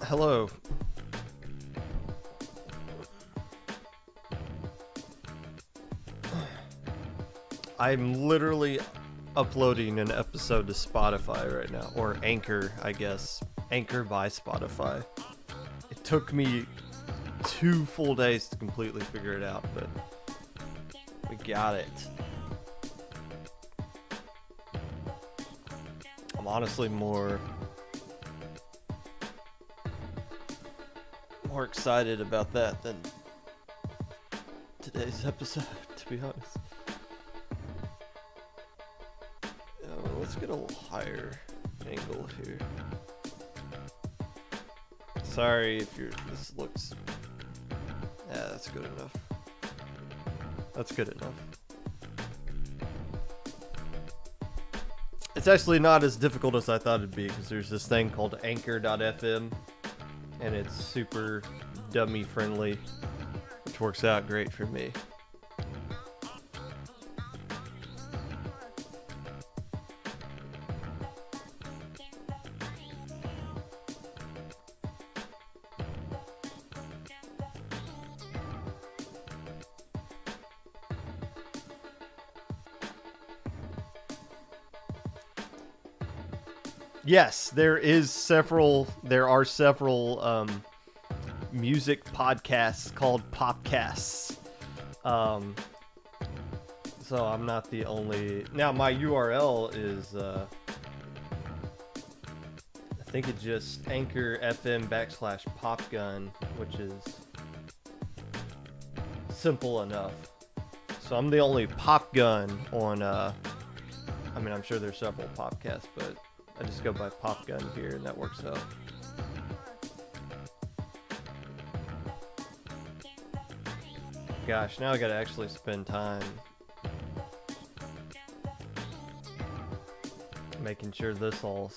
Hello. I'm literally uploading an episode to Spotify right now, or Anchor, I guess. Anchor by Spotify. It took me 2 full days to completely figure it out, but we got it. I'm honestly more excited about that than today's episode, to be honest. Let's get a little higher angle here. Sorry if this looks... Yeah, that's good enough. That's good enough. It's actually not as difficult as I thought it'd be, because there's this thing called Anchor.fm, and it's super dummy friendly, which works out great for me. Yes, there are several music podcasts called Popcasts. So I'm not the only. Now my URL is I think it's just Anchor.fm/popgun, which is simple enough. So I'm the only Popgun on I mean, I'm sure there's several podcasts, but I just go by Popgun here, and that works out. Gosh, now I gotta actually spend time making sure this all...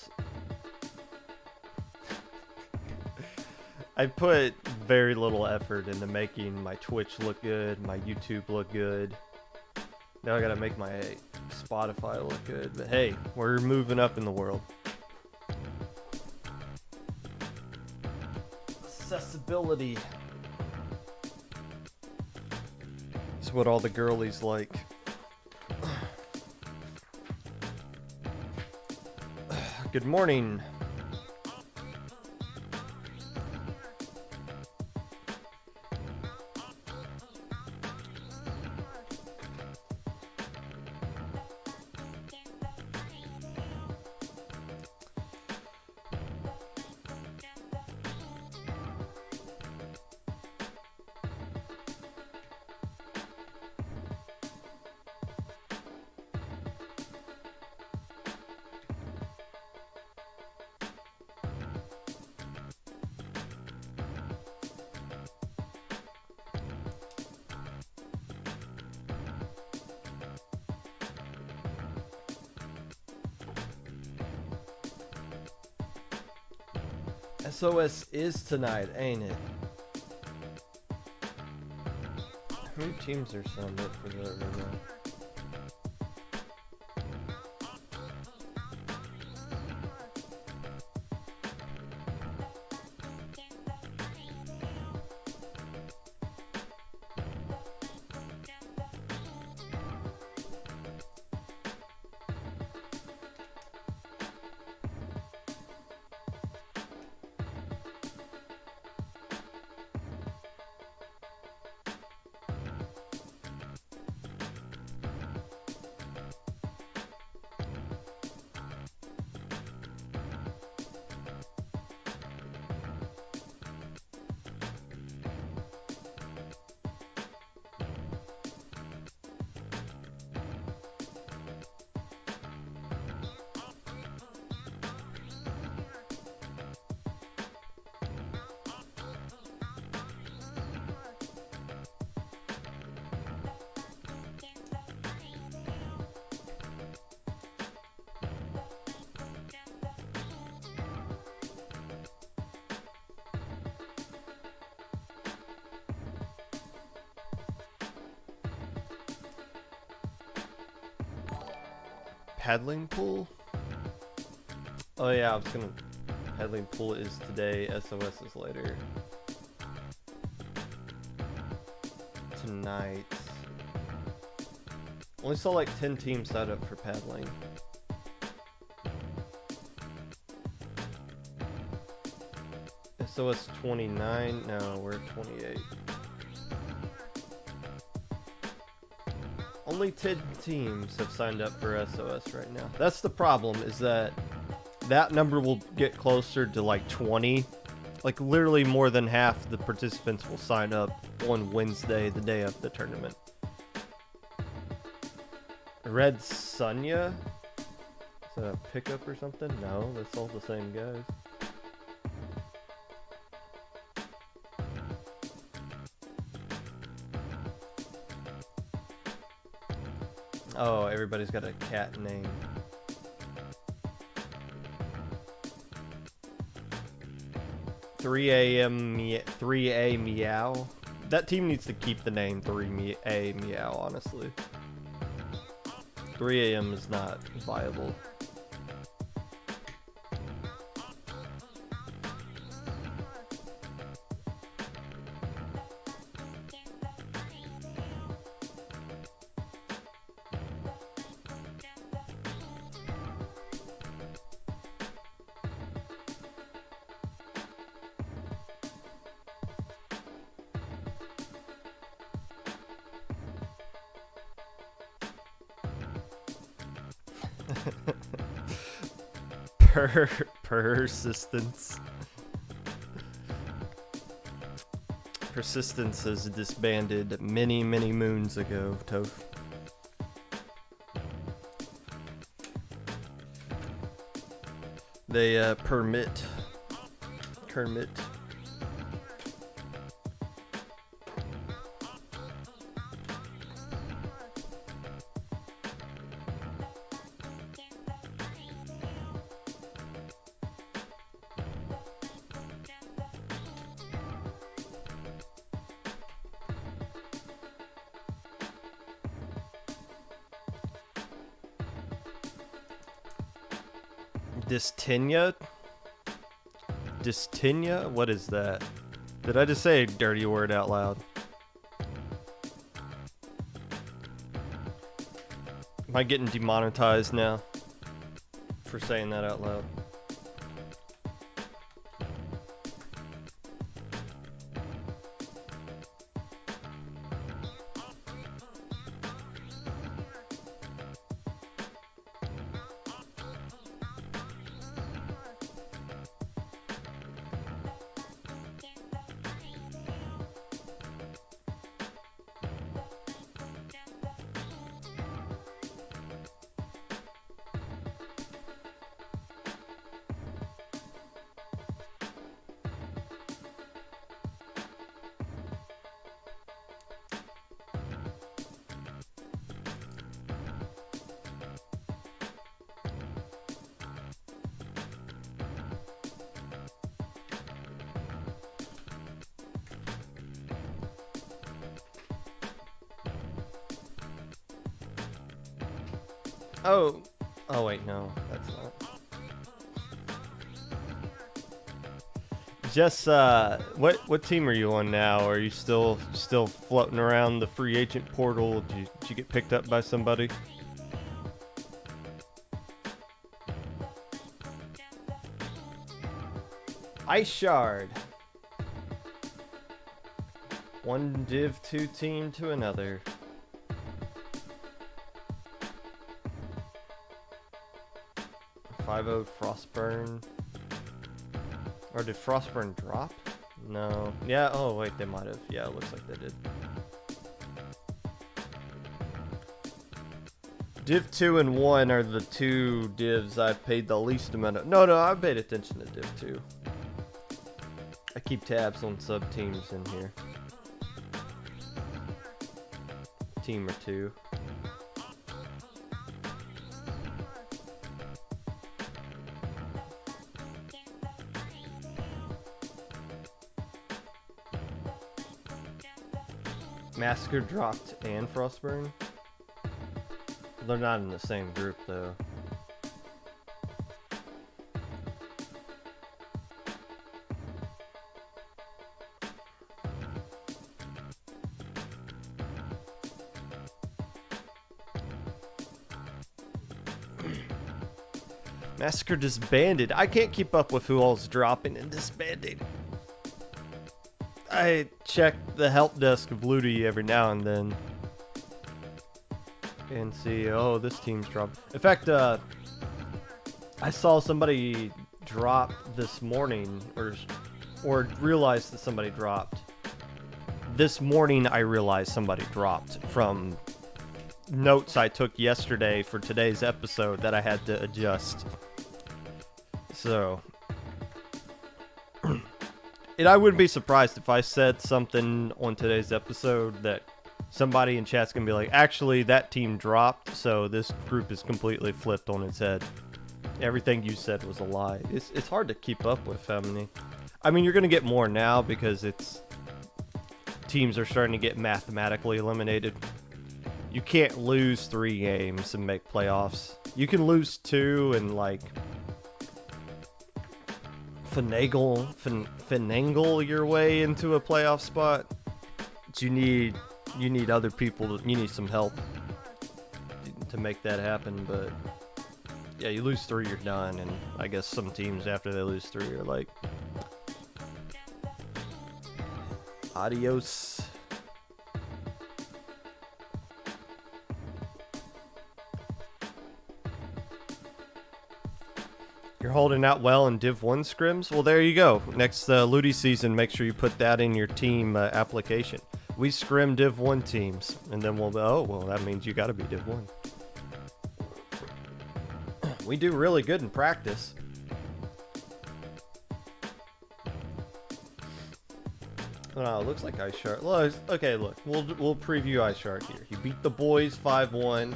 I put very little effort into making my Twitch look good, my YouTube look good. Now I gotta make my Spotify look good, but hey, we're moving up in the world. Accessibility is what all the girlies like. Good morning. SOS is tonight, ain't it? How many teams are signed up for that right now? Paddling pool? Oh yeah, I was gonna Paddling pool is today, SOS is later. Tonight. Only saw like 10 teams set up for paddling. SOS 29? No, we're at 28. Only 10 teams have signed up for SOS right now. That's the problem, is that number will get closer to like 20. Like literally more than half the participants will sign up on Wednesday, the day of the tournament. Red Sunya? Is that a pickup or something? No, that's all the same guys. Oh, everybody's got a cat name. Three A Meow. That team needs to keep the name 3A Meow, honestly. 3 AM is not viable. Persistence. Persistence is disbanded many moons ago, Toph. They Kermit. Dystinia? What is that? Did I just say a dirty word out loud? Am I getting demonetized now for saying that out loud? Oh wait, no, that's not. Jess, what team are you on now? Are you still floating around the free agent portal? Did you get picked up by somebody? Ice Shard. One Div 2 team to another. Frostburn. Or did Frostburn drop? No. Yeah, oh wait, they might have. Yeah, it looks like they did. Div 2 and 1 are the two divs I've paid the least amount of. No, I paid attention to Div 2. I keep tabs on sub teams in here. Team or two. Massacre dropped and Frostburn? They're not in the same group though. Massacre disbanded. I can't keep up with who all's dropping and disbanding. I check the help desk of Luti every now and then and see, oh, this team's dropped. In fact, I saw somebody drop this morning, or realized that somebody dropped. This morning, I realized somebody dropped from notes I took yesterday for today's episode that I had to adjust. So, and I wouldn't be surprised if I said something on today's episode that somebody in chat's gonna be like, actually, that team dropped, so this group is completely flipped on its head. Everything you said was a lie. It's hard to keep up with how many. I mean, you're gonna get more now because teams are starting to get mathematically eliminated. You can't lose 3 games and make playoffs. You can lose 2 and like finagle your way into a playoff spot. But you need other people. You need some help to make that happen. But yeah, you lose 3, you're done. And I guess some teams after they lose 3 are like, adios. You're holding out well in Div 1 scrims? Well, there you go. Next Luti season, make sure you put that in your team application. We scrim Div 1 teams, and then we'll, oh, well, that means you got to be Div 1. We do really good in practice. Oh, it looks like Ice Shark. Okay, look, we'll preview Ice Shark here. He beat the boys 5-1.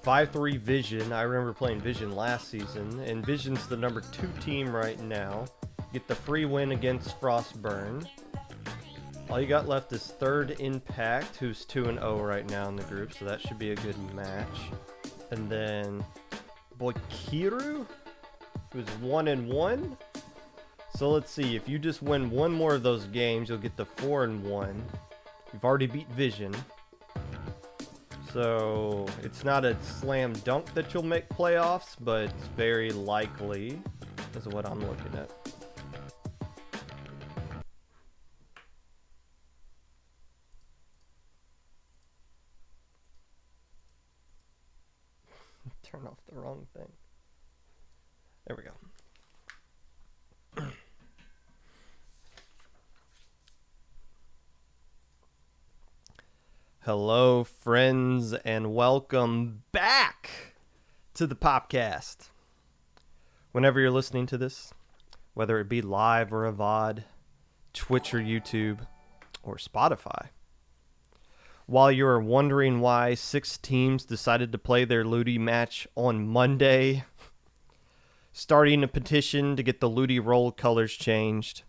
5-3 Vision. I remember playing Vision last season, and Vision's the number 2 team right now. Get the free win against Frostburn. All you got left is 3rd Impact, who's 2-0 right now in the group, so that should be a good match. And then Boikiru, who's 1-1. So let's see, if you just win one more of those games, you'll get the 4-1. You've already beat Vision. So it's not a slam dunk that you'll make playoffs, but it's very likely, is what I'm looking at. Turn off the wrong thing. There we go. Hello, friends, and welcome back to the Popcast. Whenever you're listening to this, whether it be live or a VOD, Twitch or YouTube, or Spotify, while you're wondering why 6 teams decided to play their Luti match on Monday, starting a petition to get the Luti roll colors changed,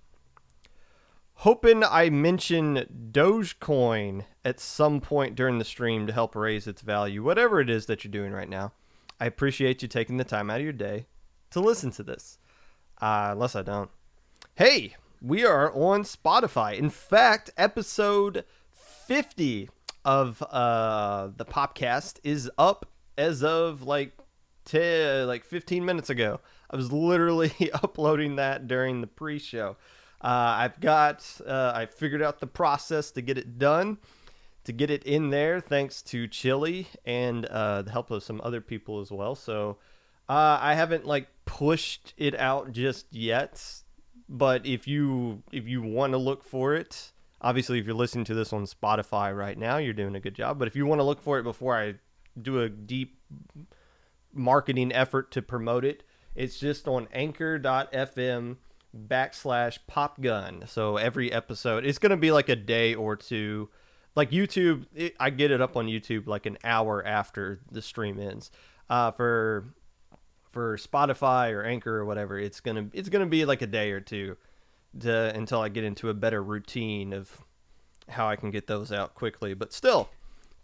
hoping I mention Dogecoin at some point during the stream to help raise its value, whatever it is that you're doing right now. I appreciate you taking the time out of your day to listen to this. Unless I don't. Hey, we are on Spotify. In fact, episode 50 of the Popcast is up as of like 15 minutes ago. I was literally uploading that during the pre-show. I figured out the process to get it done, to get it in there, thanks to Chili and the help of some other people as well. So I haven't pushed it out just yet, but if you want to look for it, obviously if you're listening to this on Spotify right now, you're doing a good job. But if you want to look for it before I do a deep marketing effort to promote it, it's just on anchor.fm/popgun. So every episode, it's going to be like a day or two. Like YouTube, I get it up on YouTube like an hour after the stream ends. For Spotify or Anchor or whatever, it's gonna be like a day or two until I get into a better routine of how I can get those out quickly. But still,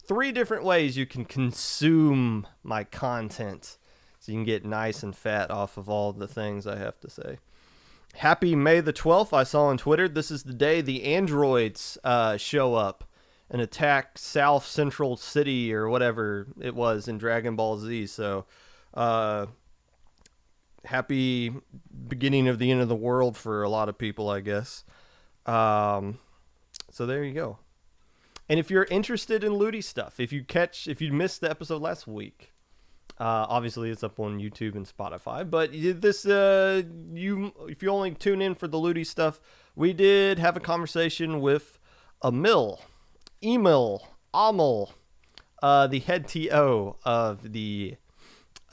3 different ways you can consume my content, so you can get nice and fat off of all the things I have to say. Happy May the 12th. I saw on Twitter, this is the day the androids show up and attack South Central City or whatever it was in Dragon Ball Z. So happy beginning of the end of the world for a lot of people, I guess. So there you go. And if you're interested in Luti stuff, if you missed the episode last week, obviously it's up on YouTube and Spotify. But this, if you only tune in for the Luti stuff, we did have a conversation with Amil, the head TO of the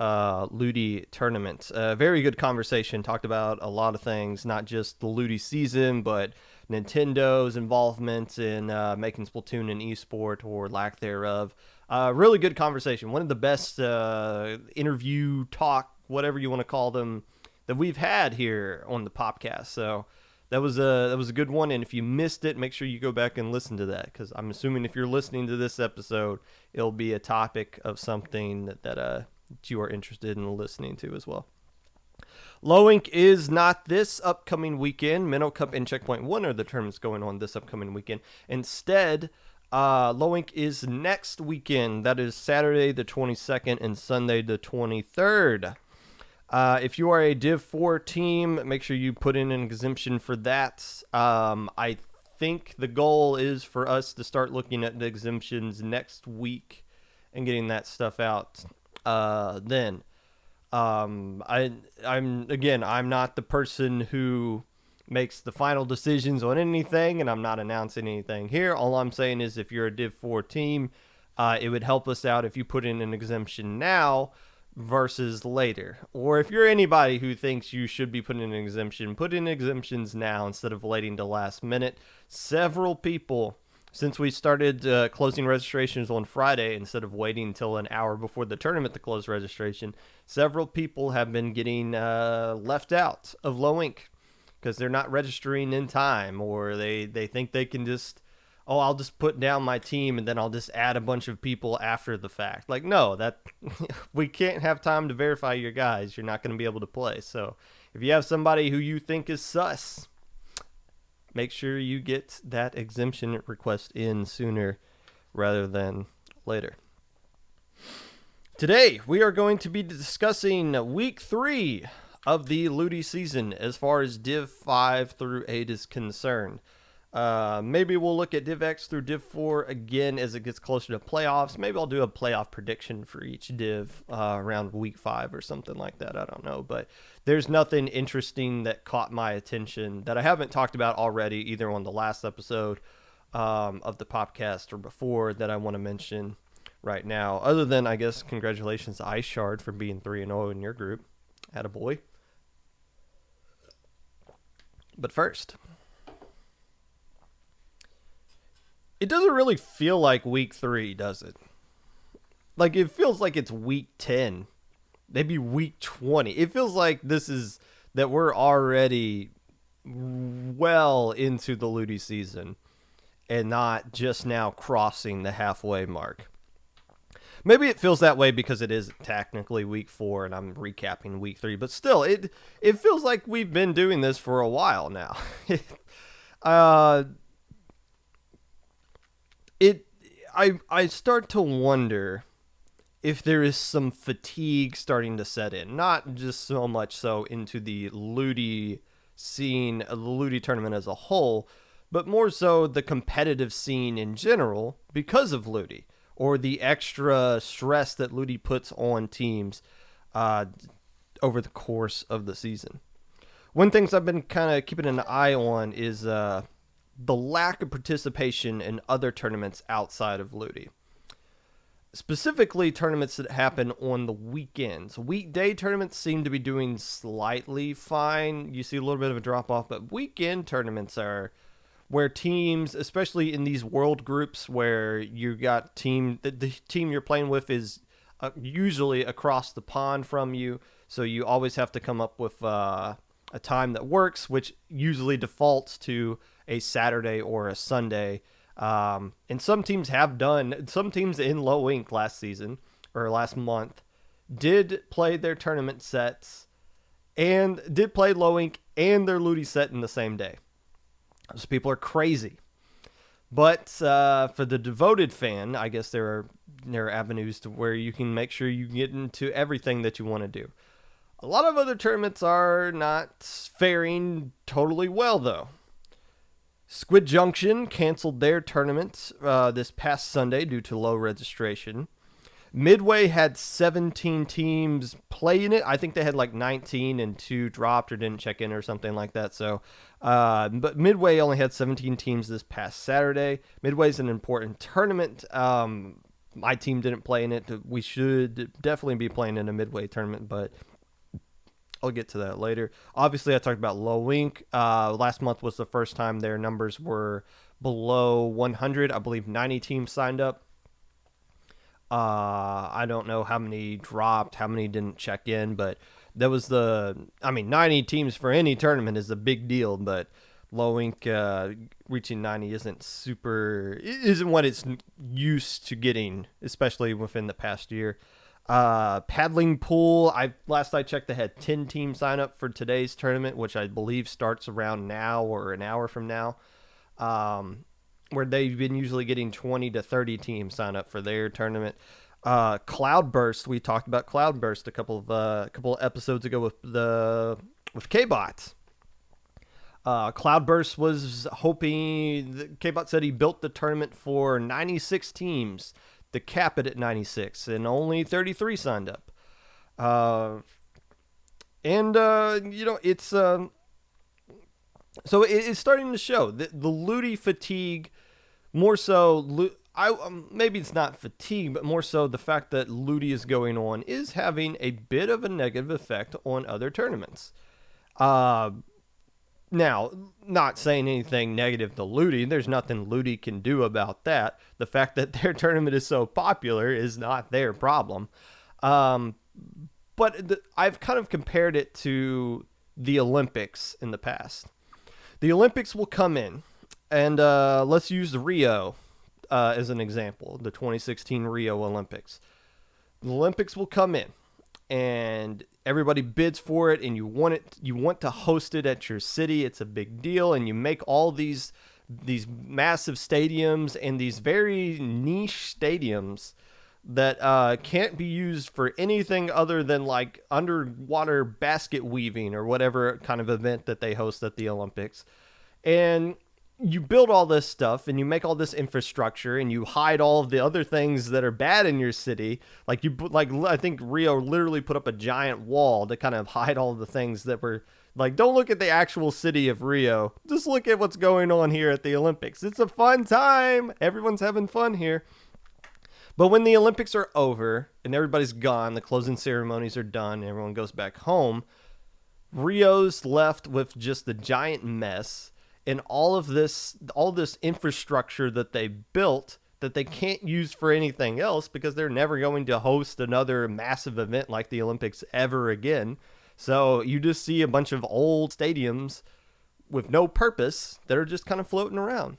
Luti tournament. Very good conversation. Talked about a lot of things, not just the Luti season, but Nintendo's involvement in making Splatoon an esport or lack thereof. Really good conversation. One of the best interview talk, whatever you want to call them, that we've had here on the Popcast. So that was a good one. And if you missed it, make sure you go back and listen to that, because I'm assuming if you're listening to this episode, it'll be a topic of something that you are interested in listening to as well. Low Ink is not this upcoming weekend. Minnow Cup and Checkpoint 1 are the tournaments going on this upcoming weekend. Instead, Low Ink is next weekend. That is Saturday the 22nd and Sunday the 23rd. If you are a Div 4 team, make sure you put in an exemption for that. I think the goal is for us to start looking at the exemptions next week and getting that stuff out then. I'm not the person who makes the final decisions on anything, and I'm not announcing anything here. All I'm saying is if you're a Div 4 team, it would help us out if you put in an exemption now versus later. Or if you're anybody who thinks you should be putting in an exemption, put in exemptions now instead of waiting till last minute. Several people, since we started closing registrations on Friday instead of waiting until an hour before the tournament to close registration, several people have been getting left out of Low Ink because they're not registering in time, or they think they can just, I'll just put down my team and then I'll just add a bunch of people after the fact. Like, no, that we can't have time to verify your guys. You're not going to be able to play. So if you have somebody who you think is sus, make sure you get that exemption request in sooner rather than later. Today, we are going to be discussing Week 3 of the Luti season as far as Div 5 through 8 is concerned. Maybe we'll look at Div X through Div 4 again as it gets closer to playoffs. Maybe I'll do a playoff prediction for each Div around Week 5 or something like that. I don't know, but there's nothing interesting that caught my attention that I haven't talked about already, either on the last episode of the Popcast or before, that I want to mention right now. Other than, I guess, congratulations to Ice Shard for being 3-0 in your group. Attaboy. But first, it doesn't really feel like Week 3, does it? Like, it feels like it's Week 10. Maybe Week 20. It feels like that we're already well into the Luti season and not just now crossing the halfway mark. Maybe it feels that way because it is technically Week 4 and I'm recapping Week 3. But still, it feels like we've been doing this for a while now. I start to wonder if there is some fatigue starting to set in, not just so much so into the Luti scene, the Luti tournament as a whole, but more so the competitive scene in general because of Luti, or the extra stress that Luti puts on teams over the course of the season. One thing I've been kind of keeping an eye on is the lack of participation in other tournaments outside of Luti. Specifically, tournaments that happen on the weekends. Weekday tournaments seem to be doing slightly fine. You see a little bit of a drop-off, but weekend tournaments are where teams, especially in these world groups where you got the team you're playing with is usually across the pond from you, so you always have to come up with a time that works, which usually defaults to a Saturday or a Sunday. And some teams in Low Ink last season or last month did play their tournament sets and did play Low Ink and their Luti set in the same day. Those people are crazy. But for the devoted fan, I guess there are avenues to where you can make sure you get into everything that you want to do. A lot of other tournaments are not faring totally well, though. Squid Junction canceled their tournament this past Sunday due to low registration. Midway had 17 teams playing it. I think they had like 19 and 2 dropped or didn't check in or something like that. So, but Midway only had 17 teams this past Saturday. Midway's an important tournament. My team didn't play in it. We should definitely be playing in a Midway tournament, but I'll get to that later. Obviously, I talked about Low Wink. Last month was the first time their numbers were below 100. I believe 90 teams signed up. I don't know how many dropped, how many didn't check in, but that was 90 teams for any tournament is a big deal, but Low Ink reaching 90 isn't what it's used to getting, especially within the past year. Paddling pool, last I checked, they had 10 teams sign up for today's tournament, which I believe starts around now or an hour from now. Where they've been usually getting 20 to 30 teams sign up for their tournament. Cloudburst, we talked about Cloudburst a couple of episodes ago with K-Bot. Cloudburst was hoping, K-Bot said he built the tournament for 96 teams to cap it at 96, and only 33 signed up. It's so it's starting to show the Luti fatigue, more so. Maybe it's not fatigue, but more so the fact that Luti is going on is having a bit of a negative effect on other tournaments. Now, not saying anything negative to Luti. There's nothing Luti can do about that. The fact that their tournament is so popular is not their problem. I've kind of compared it to the Olympics in the past. The Olympics will come in, and let's use Rio as an example, the 2016 Rio Olympics. The Olympics will come in, and everybody bids for it, and you want to host it at your city. It's a big deal, and you make all these massive stadiums and these very niche stadiums that can't be used for anything other than like underwater basket weaving or whatever kind of event that they host at the Olympics. And you build all this stuff and you make all this infrastructure and you hide all of the other things that are bad in your city. I think Rio literally put up a giant wall to kind of hide all of the things that were like, don't look at the actual city of Rio. Just look at what's going on here at the Olympics. It's a fun time. Everyone's having fun here. But when the Olympics are over and everybody's gone, the closing ceremonies are done, and everyone goes back home, Rio's left with just a giant mess and all this infrastructure that they built that they can't use for anything else because they're never going to host another massive event like the Olympics ever again. So you just see a bunch of old stadiums with no purpose that are just kind of floating around.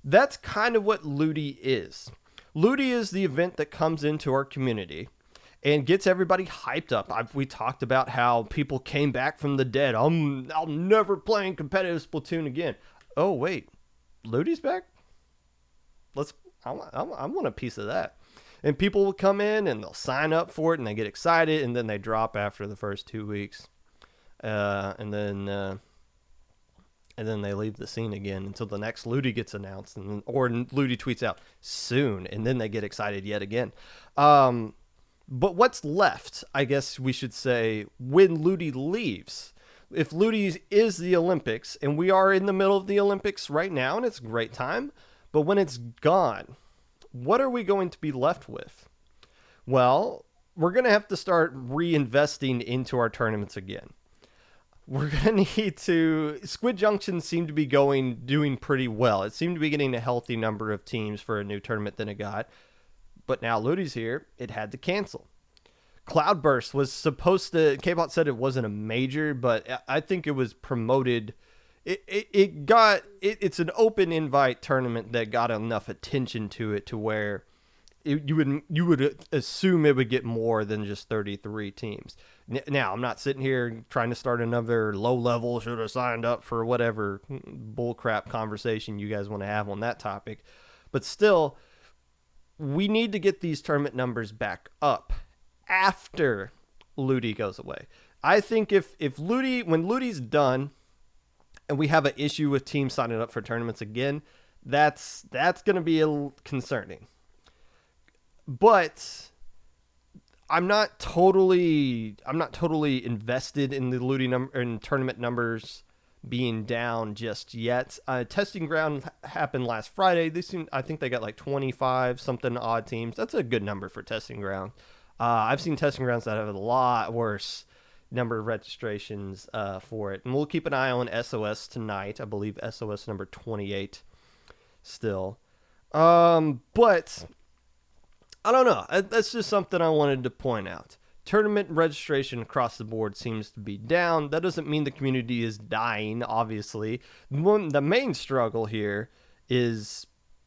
That's kind of what Luti is. Luti is the event that comes into our community and gets everybody hyped up. We talked about how people came back from the dead. I'll never play in competitive Splatoon again. Oh wait, Luti's back? I want a piece of that. And people will come in and they'll sign up for it and they get excited and then they drop after the first 2 weeks, and then they leave the scene again until the next Luti gets announced, or Luti tweets out soon, and then they get excited yet again. But what's left, I guess we should say, when Luti leaves? If Luti is the Olympics, and we are in the middle of the Olympics right now, and it's a great time, but when it's gone, what are we going to be left with? Well, we're going to have to start reinvesting into our tournaments again. We're going to need to... Squid Junction seemed to be doing pretty well. It seemed to be getting a healthy number of teams for a new tournament than it got. But now Luti's here. It had to cancel. Cloudburst was supposed to... K-Bot said it wasn't a major, but I think it was promoted. It's an open invite tournament that got enough attention to it to where you would assume it would get more than just 33 teams. Now, I'm not sitting here trying to start another low level, should have signed up for whatever bullcrap conversation you guys want to have on that topic. But still, we need to get these tournament numbers back up after Luti goes away. I think if when Luti's done and we have an issue with teams signing up for tournaments again, that's going to be concerning. But I'm not totally invested in the Luti in tournament numbers being down just yet. Testing ground happened last Friday. I think they got like 25 something odd teams. That's a good number for testing ground. I've seen testing grounds that have a lot worse number of registrations for it. And we'll keep an eye on SOS tonight. I believe SOS number 28 still. But I don't know. That's just something I wanted to point out. Tournament registration across the board seems to be down. That doesn't mean the community is dying, obviously. The main struggle here is,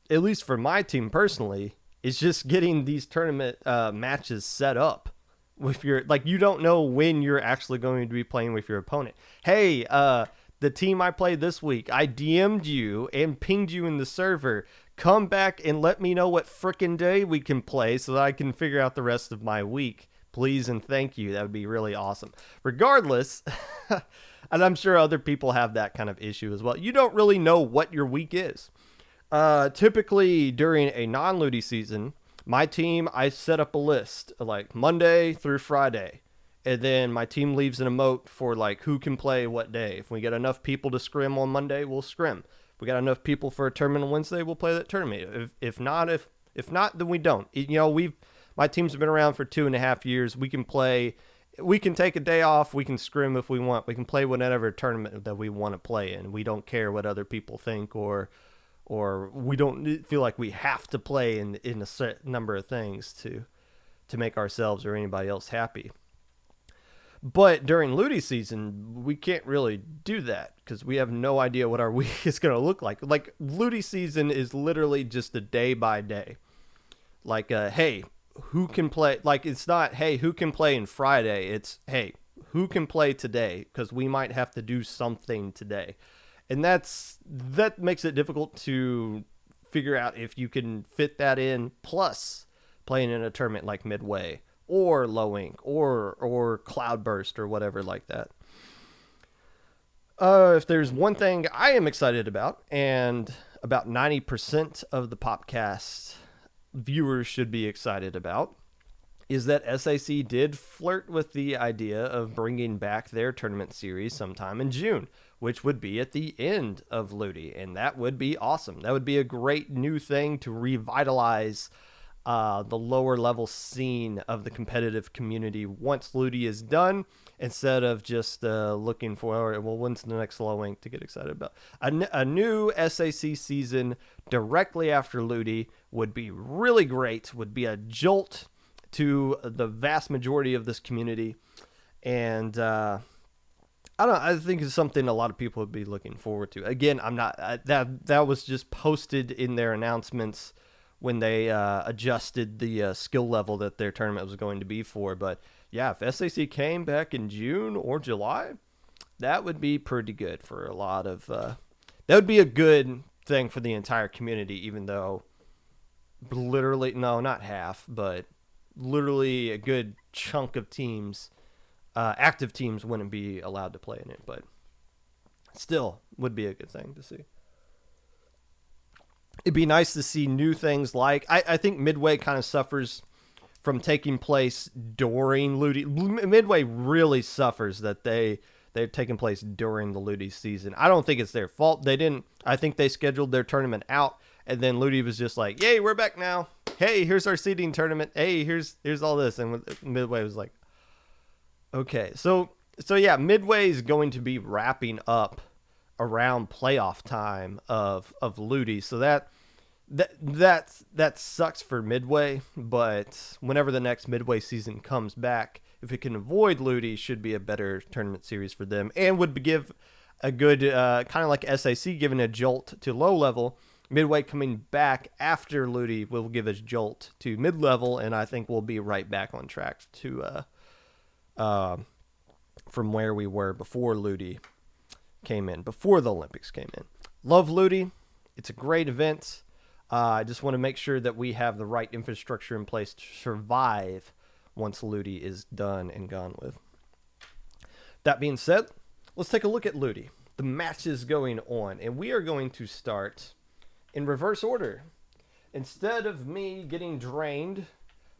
at least for my team personally, is just getting these tournament matches set up. With you don't know when you're actually going to be playing with your opponent. Hey, the team I played this week, I DM'd you and pinged you in the server. Come back and let me know what frickin' day we can play so that I can figure out the rest of my week. Please and thank you. That would be really awesome. Regardless, and I'm sure other people have that kind of issue as well. You don't really know what your week is. Typically during a non-Luti season, my team, I set up a list like Monday through Friday. And then my team leaves an emote for like who can play what day. If we get enough people to scrim on Monday, we'll scrim. If we got enough people for a tournament on Wednesday, we'll play that tournament. If not, then we don't. My teams have been around for 2.5 years. We can play. We can take a day off. We can scrim if we want. We can play whatever tournament that we want to play in. We don't care what other people think, or we don't feel like we have to play in a set number of things to make ourselves or anybody else happy. But during Luti season, we can't really do that because we have no idea what our week is going to look like. Like, Luti season is literally just a day by day. Like, hey, who can play? Like, it's not, hey, who can play in Friday? It's, hey, who can play today? Because we might have to do something today. And that makes it difficult to figure out if you can fit that in, plus playing in a tournament like Midway or Low Ink or Cloudburst or whatever like that. If there's one thing I am excited about, and about 90% of the Popcast viewers should be excited about, is that SAC did flirt with the idea of bringing back their tournament series sometime in June, which would be at the end of Luti, and that would be awesome. That would be a great new thing to revitalize the lower level scene of the competitive community once Luti is done, instead of just looking for, well, when's the next Low Ink to get excited about. A new SAC season directly after Luti would be really great, would be a jolt to the vast majority of this community. And I don't know, I think it's something a lot of people would be looking forward to. Again, I'm not, that was just posted in their announcements when they adjusted the skill level that their tournament was going to be for. But yeah, if SAC came back in June or July, that would be pretty good for a lot of, that would be a good thing for the entire community, even though literally, no, not half, but literally a good chunk of teams, active teams, wouldn't be allowed to play in it, but still would be a good thing to see. It'd be nice to see new things like, I think Midway kind of suffers from taking place during Luti. Midway really suffers that they're taking place during the Luti season. I don't think it's their fault. I think they scheduled their tournament out, and then Luti was just like, yay, we're back now. Hey, here's our seeding tournament. Hey, here's all this. And Midway was like, okay. So yeah, Midway is going to be wrapping up around playoff time of Luti. So that sucks for Midway, but whenever the next Midway season comes back, if it can avoid Luti, should be a better tournament series for them, and would give a good kind of like SAC giving a jolt to low level. Midway coming back after Luti will give a jolt to mid level, and I think we'll be right back on track to from where we were before Luti came in, before the Olympics came in. Love Luti. It's a great event. I just want to make sure that we have the right infrastructure in place to survive once Luti is done and gone with. That being said, let's take a look at Luti. The matches going on, and we are going to start in reverse order. Instead of me getting drained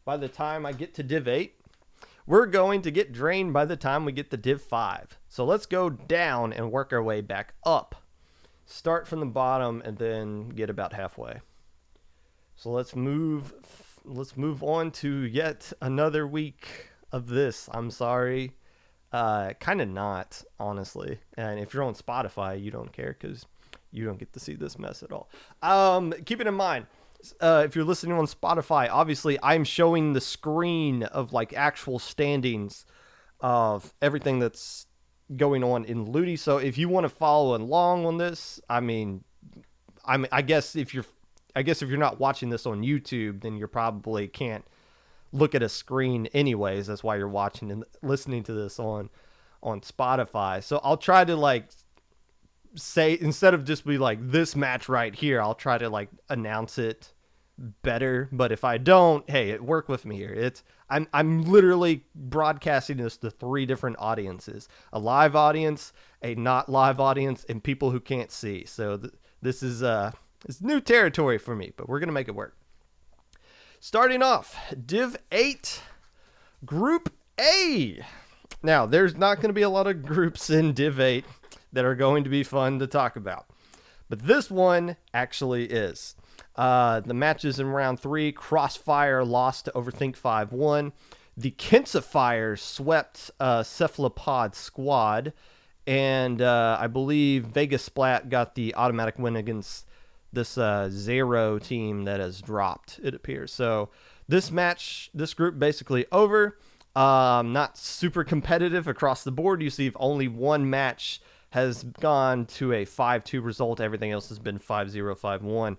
by the time I get to Div 8, we're going to get drained by the time we get to Div 5. So let's go down and work our way back up. Start from the bottom and then get about halfway. So let's move on to yet another week of this. I'm sorry. Kind of not, honestly. And if you're on Spotify, you don't care because you don't get to see this mess at all. Keep it in mind. If you're listening on Spotify, obviously I'm showing the screen of like actual standings of everything that's going on in Luti. So if you want to follow along on this, I guess if you're not watching this on YouTube, then you probably can't look at a screen anyways. That's why you're watching and listening to this on Spotify. So I'll try to like say, instead of just be like this match right here, I'll try to like announce it better. But if I don't, hey, work with me here. I'm literally broadcasting this to 3 different audiences: a live audience, a not live audience, and people who can't see. So this is it's new territory for me, but we're gonna make it work. Starting off, Div 8, Group A. Now, there's not going to be a lot of groups in Div 8 that are going to be fun to talk about, but this one actually is. The matches in round 3, Crossfire lost to Overthink 5-1. The Kinsifiers swept Cephalopod Squad, and I believe Vegas Splat got the automatic win against this Zero team that has dropped, it appears. So this group basically over. Not super competitive across the board. You see only one match has gone to a 5-2 result. Everything else has been 5-0, 5-1.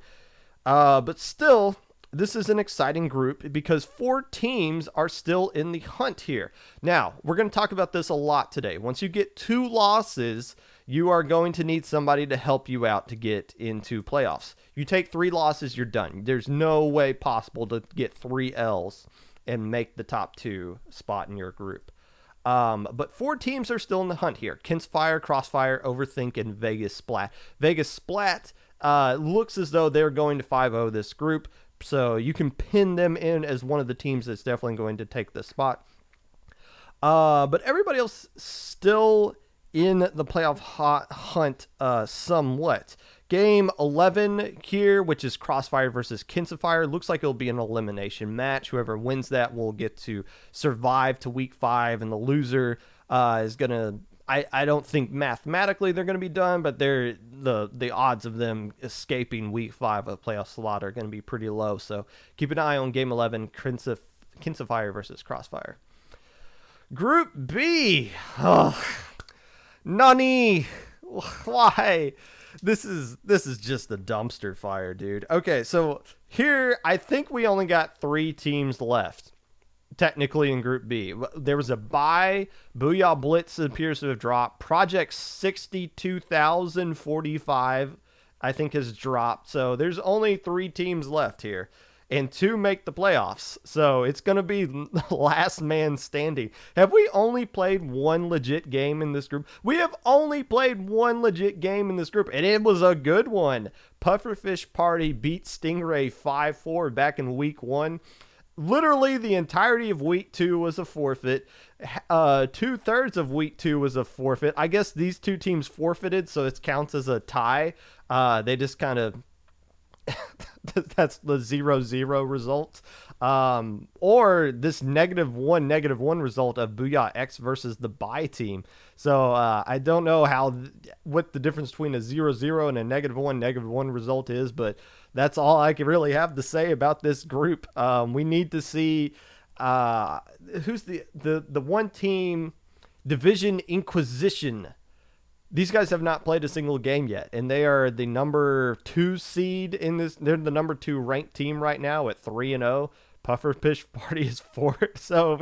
But still, this is an exciting group because 4 teams are still in the hunt here. Now, we're going to talk about this a lot today. Once you get 2 losses, you are going to need somebody to help you out to get into playoffs. You take 3 losses, you're done. There's no way possible to get 3 L's and make the top 2 spot in your group. But 4 teams are still in the hunt here: Kinspire, Crossfire, Overthink, and Vegas Splat. Vegas Splat looks as though they're going to 5-0 this group, so you can pin them in as one of the teams that's definitely going to take the spot. But everybody else still in the playoff hunt somewhat. Game 11 here, which is Crossfire versus Kinsifier. Looks like it'll be an elimination match. Whoever wins that will get to survive to week 5, and the loser is going to... I don't think mathematically they're going to be done, but the odds of them escaping week 5 of playoff slot are going to be pretty low. So keep an eye on Game 11, Kinsifier versus Crossfire. Group B. Oh, Nani. Why? This is just a dumpster fire, dude. Okay, so here I think we only got 3 teams left, technically, in Group B. There was a bye. Booyah Blitz appears to have dropped. Project 62,045, I think, has dropped. So there's only 3 teams left here, and 2 make the playoffs. So it's going to be last man standing. Have we only played 1 legit game in this group? We have only played 1 legit game in this group, and it was a good one. Pufferfish Party beat Stingray 5-4 back in week 1. Literally the entirety of week 2 was a forfeit. 2/3 of week 2 was a forfeit. I guess these 2 teams forfeited, so it counts as a tie. They just kind of... that's the 0-0 result. Or this -1 result of Booyah X versus the bye team. So I don't know what the difference between a 0-0 and a -1 result is, but that's all I can really have to say about this group. We need to see who's the one team, Division Inquisition. These guys have not played a single game yet, and they are the number 2 seed in this. They're the number 2 ranked team right now at 3-0. Pufferfish Party is 4. So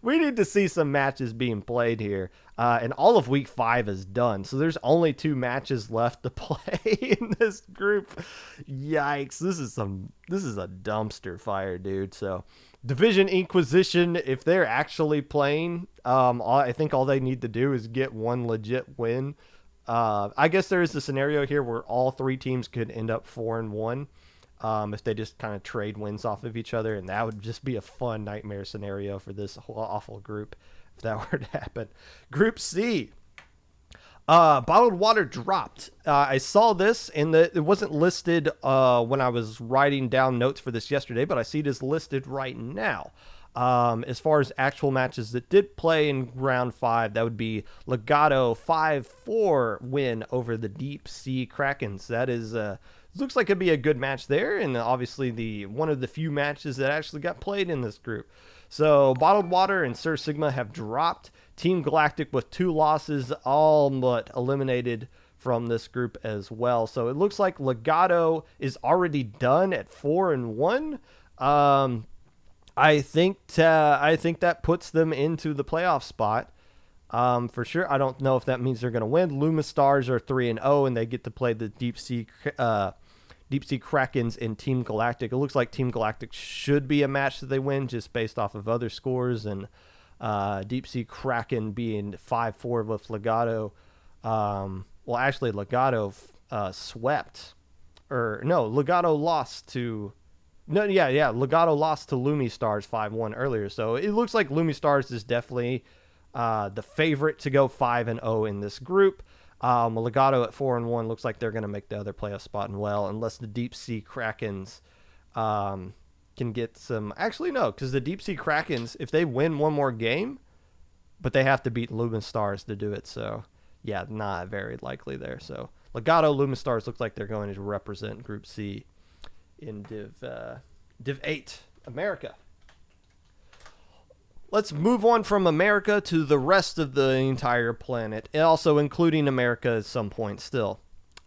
we need to see some matches being played here. And all of week 5 is done. So there's only 2 matches left to play in this group. Yikes. This is a dumpster fire, dude. So Division Inquisition, if they're actually playing, I think all they need to do is get one legit win. I guess there is a scenario here where all three teams could end up 4-1 if they just kind of trade wins off of each other, and that would just be a fun nightmare scenario for this whole awful group if that were to happen. Group C. Bottled water dropped. I saw this, and it wasn't listed when I was writing down notes for this yesterday, but I see it is listed right now. As far as actual matches that did play in round 5, that would be Legato 5-4 win over the Deep Sea Krakens. That is, looks like it'd be a good match there, and obviously one of the few matches that actually got played in this group. So Bottled Water and Sir Sigma have dropped. Team Galactic with 2 losses, all but eliminated from this group as well. So it looks like Legato is already done at 4-1. I think that puts them into the playoff spot for sure. I don't know if that means they're going to win. Luma Stars are 3-0, and they get to play the Deep Sea Krakens in Team Galactic. It looks like Team Galactic should be a match that they win just based off of other scores, and Deep Sea Kraken being 5-4 with Legato. Well, actually, Legato swept. Legato lost to... Legato lost to Lumi Stars 5-1 earlier. So it looks like Lumi Stars is definitely the favorite to go 5-0 in this group. Legato at 4-1 looks like they're going to make the other playoff spot and well, unless the Deep Sea Krakens can get some... Actually, no, because the Deep Sea Krakens, if they win one more game, but they have to beat Luma Stars to do it. So, yeah, not very likely there. So, Legato, Luma Stars looks like they're going to represent Group C in Div 8, America. Let's move on from America to the rest of the entire planet, and also including America at some point still.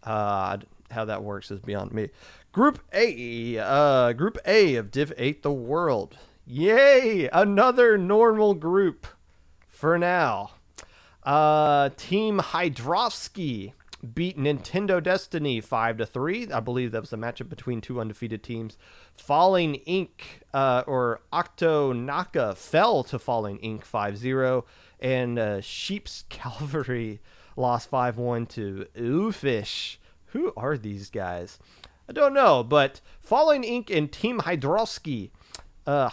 How that works is beyond me. Group A of Div 8, the world. Yay! Another normal group for now. Team Hydrovsky beat Nintendo Destiny 5-3. I believe that was a matchup between 2 undefeated teams. Falling Inc. Or Octo Naka fell to Falling Inc. 5-0. And Sheep's Cavalry lost 5-1 to Oofish. Who are these guys? I don't know, but Falling Inc. and Team Hydrovsky are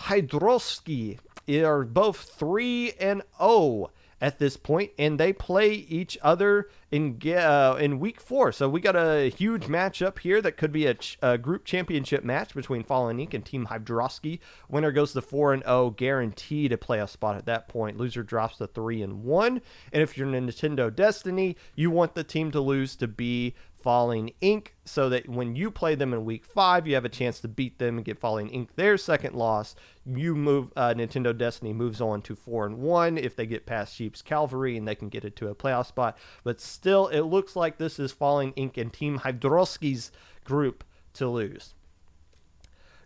both 3-0 at this point, and they play each other in week 4. So we got a huge matchup here that could be a group championship match between Fallen Inc. and Team Hydrovsky. Winner goes to 4-0, guaranteed a playoff spot at that point. Loser drops to 3-1. And if you're Nintendo Destiny, you want the team to lose to be Falling Inc. so that when you play them in week 5, you have a chance to beat them and get Falling Inc. their second loss. You move Nintendo Destiny moves on to 4-1 if they get past Sheep's Cavalry, and they can get it to a playoff spot. But still, it looks like this is Falling Inc. and Team Hydrovsky's group to lose.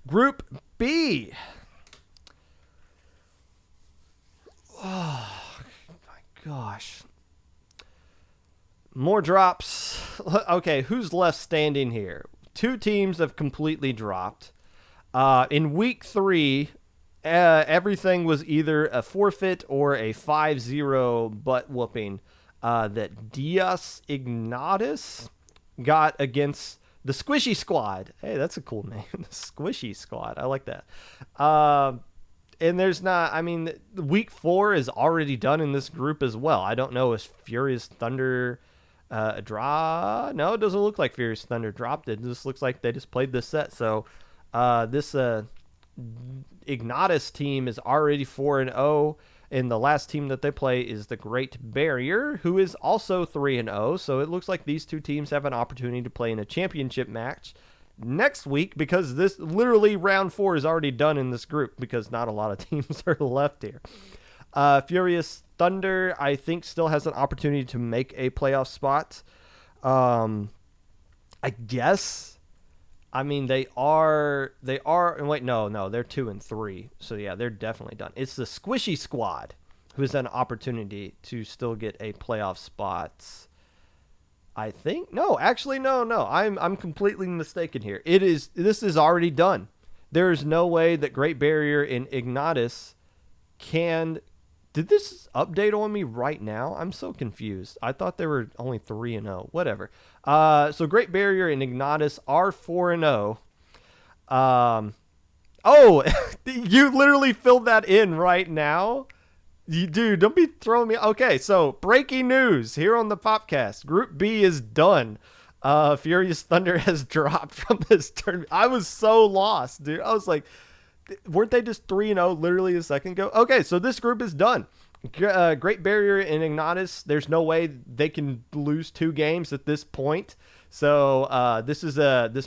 Group B. Oh my gosh. More drops. Okay, who's left standing here? 2 teams have completely dropped. In week 3, everything was either a forfeit or a 5-0 butt whooping that Dias Ignatus got against the Squishy Squad. Hey, that's a cool name. The Squishy Squad. I like that. And there's not... I mean, week 4 is already done in this group as well. I don't know if Furious Thunder... a draw? No, it doesn't look like Furious Thunder dropped it. It just looks like they just played this set. So this Ignatus team is already 4-0, and the last team that they play is the Great Barrier, who is also 3-0. So it looks like these 2 teams have an opportunity to play in a championship match next week, because this literally round 4 is already done in this group because not a lot of teams are left here. Furious Thunder, I think, still has an opportunity to make a playoff spot. I guess. I mean, they are. Wait, no, they're 2-3. So yeah, they're definitely done. It's the Squishy Squad who has an opportunity to still get a playoff spot. I think no. I'm completely mistaken here. This is already done. There's no way that Great Barrier and Ignatus can. Did this update on me right now? I'm so confused. I thought they were only 3-0. Whatever. So Great Barrier and Ignatus are 4-0. Oh, you literally filled that in right now. Dude, don't be throwing me. Okay, so breaking news here on the Popcast. Group B is done. Furious Thunder has dropped from this tournament. I was so lost, dude. I was like, weren't they just 3-0 literally a second ago? Okay, so this group is done. Great Barrier and Ignatus, there's no way they can lose 2 games at this point. So this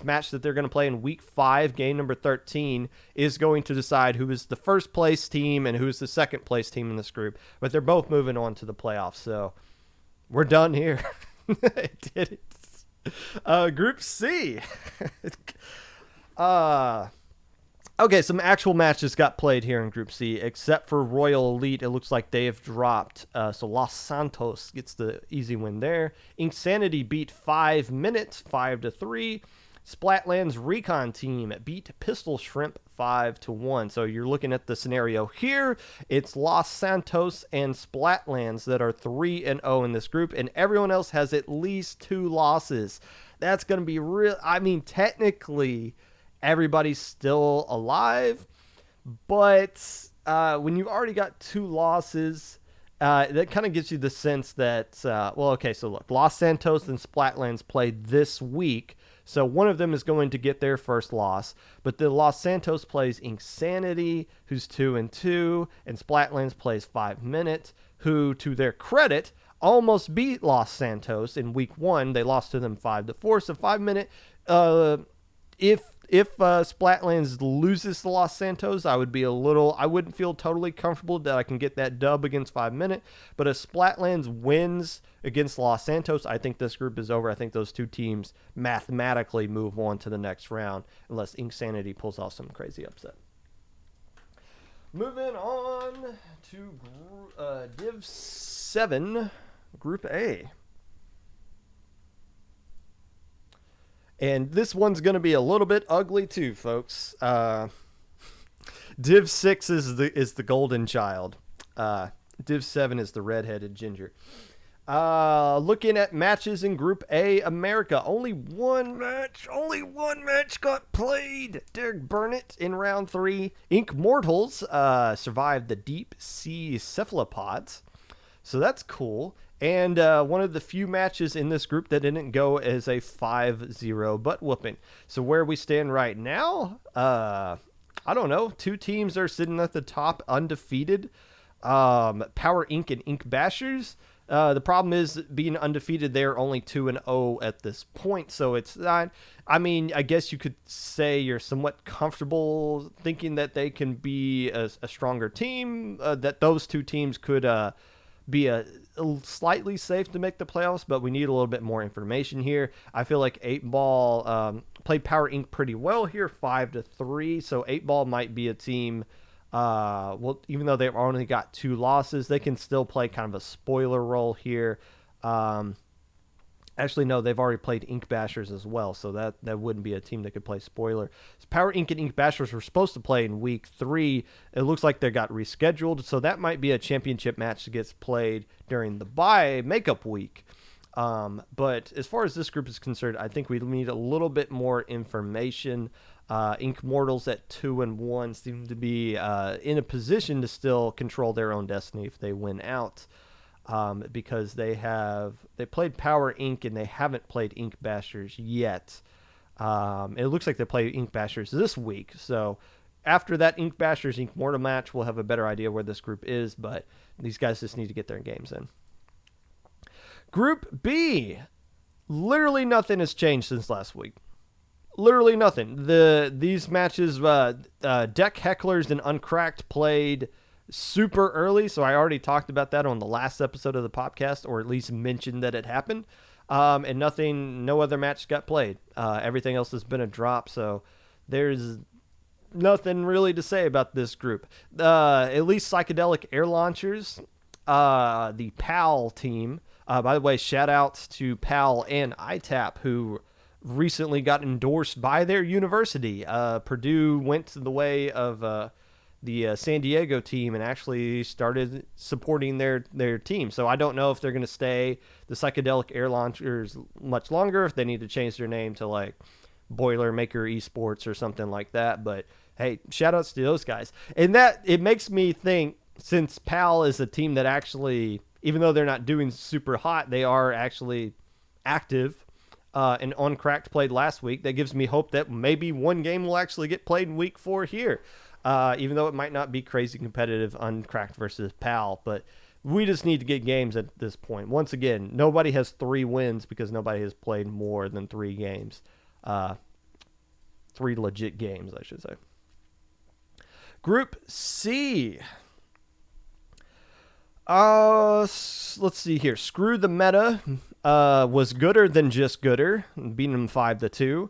match that they're going to play in week 5, game number 13, is going to decide who is the first place team and who is the second place team in this group. But they're both moving on to the playoffs, so we're done here. I did it. Group C. Okay, some actual matches got played here in Group C, except for Royal Elite. It looks like they have dropped. So Los Santos gets the easy win there. Insanity beat 5 Minutes 5-3. Splatland's Recon team beat Pistol Shrimp 5-1. So you're looking at the scenario here. It's Los Santos and Splatlands that are 3-0 in this group, and everyone else has at least 2 losses. That's going to be real. I mean, technically, everybody's still alive, but when you've already got 2 losses, that kind of gives you the sense that, so look, Los Santos and Splatlands played this week, so one of them is going to get their first loss, but the Los Santos plays Insanity, who's 2-2, and Splatlands plays 5 Minute, who, to their credit, almost beat Los Santos in week 1. They lost to them 5-4, so 5 Minute, If Splatlands loses to Los Santos, I wouldn't feel totally comfortable that I can get that dub against 5 Minute. But if Splatlands wins against Los Santos, I think this group is over. I think those 2 teams mathematically move on to the next round unless Insanity pulls off some crazy upset. Moving on to Div 7, Group A. And this one's going to be a little bit ugly too, folks. Div 6 is the golden child. Div 7 is the redheaded ginger. Looking at matches in Group A, America. Only one match got played. Derek Burnett in round 3. Ink Mortals survived the deep sea cephalopods. So that's cool. And one of the few matches in this group that didn't go as a 5-0 butt whooping. So where we stand right now, I don't know. 2 teams are sitting at the top undefeated. Power Inc. and Ink Bashers. The problem is being undefeated, they're only 2-0 at this point. So it's not, I mean, I guess you could say you're somewhat comfortable thinking that they can be a stronger team, that those 2 teams could be a slightly safe to make the playoffs, but we need a little bit more information here. I feel like 8-Ball played Power Inc. pretty well here, 5-3. So 8-Ball might be a team. Even though they've only got 2 losses, they can still play kind of a spoiler role here. Actually, no, they've already played Ink Bashers as well, so that wouldn't be a team that could play spoiler. So Power Inc. and Ink Bashers were supposed to play in week 3. It looks like they got rescheduled, so that might be a championship match that gets played during the bye makeup week. But as far as this group is concerned, I think we need a little bit more information. Ink Mortals at 2-1 seem to be in a position to still control their own destiny if they win out. Because they played Power Inc. and they haven't played Ink Bashers yet. It looks like they play Ink Bashers this week. So after that Ink Bashers Ink Mortal match, we'll have a better idea where this group is, but these guys just need to get their games in. Group B. Literally nothing has changed since last week. Literally nothing. These matches, Deck Hecklers and Uncracked played super early, so I already talked about that on the last episode of the podcast, or at least mentioned that it happened. And no other match got played. Everything else has been a drop, so there's nothing really to say about this group. At least Psychedelic Air Launchers, the PAL team. By the way, shout outs to PAL and ITAP, who recently got endorsed by their university. Purdue went the way of the San Diego team and actually started supporting their team. So I don't know if they're going to stay the Psychedelic Air Launchers much longer, if they need to change their name to like Boilermaker Esports or something like that. But hey, shout outs to those guys. And that it makes me think, since PAL is a team that actually, even though they're not doing super hot, they are actually active. And Uncracked played last week. That gives me hope that maybe one game will actually get played in week 4 here. Even though it might not be crazy competitive, Uncracked versus PAL. But we just need to get games at this point. Once again, nobody has 3 wins because nobody has played more than 3 games. 3 legit games, I should say. Group C. Let's see here. Screw the Meta was gooder than just gooder, beating them 5-2.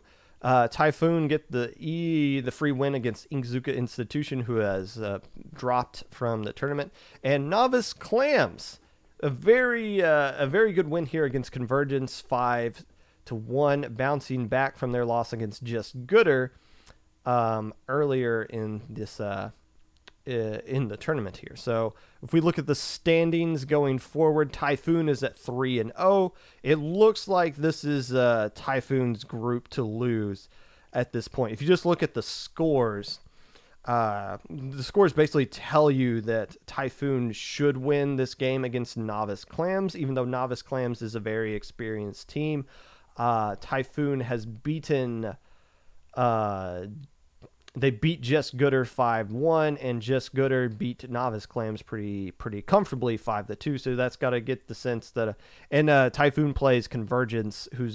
Typhoon get the free win against Inkzuka Institution, who has dropped from the tournament, and Novice Clams, a very good win here against Convergence 5-1, bouncing back from their loss against Just Gooder earlier in this in the tournament here. So if we look at the standings going forward, Typhoon is at 3-0. It looks like this is Typhoon's group to lose at this point. If you just look at the scores basically tell you that Typhoon should win this game against Novice Clams, even though Novice Clams is a very experienced team. Typhoon has beaten they beat Just Gooder 5-1, and Just Gooder beat Novice Clams pretty comfortably 5-2. So that's got to get the sense that and Typhoon plays Convergence, who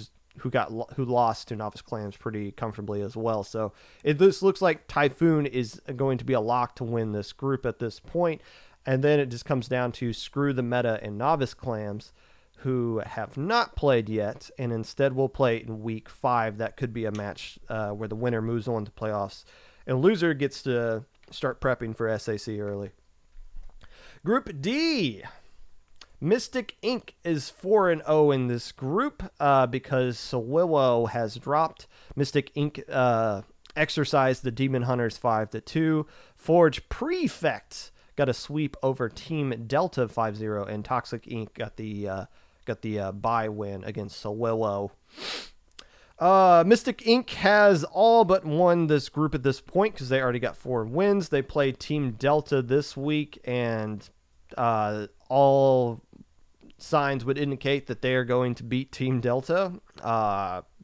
lost to Novice Clams pretty comfortably as well. So this looks like Typhoon is going to be a lock to win this group at this point. And then it just comes down to Screw the Meta and Novice Clams, who have not played yet, and instead will play in week 5. That could be a match where the winner moves on to playoffs, and loser gets to start prepping for SAC early. Group D. Mystic Inc. is 4-0 in this group because Sawillo has dropped. Mystic Inc. Exercised the Demon Hunters 5-2. Forge Prefect got a sweep over Team Delta 5-0, and Toxic Inc. got the bye win against Sawillo. Mystic Inc. has all but won this group at this point because they already got 4 wins. They played Team Delta this week, and all signs would indicate that they are going to beat Team Delta.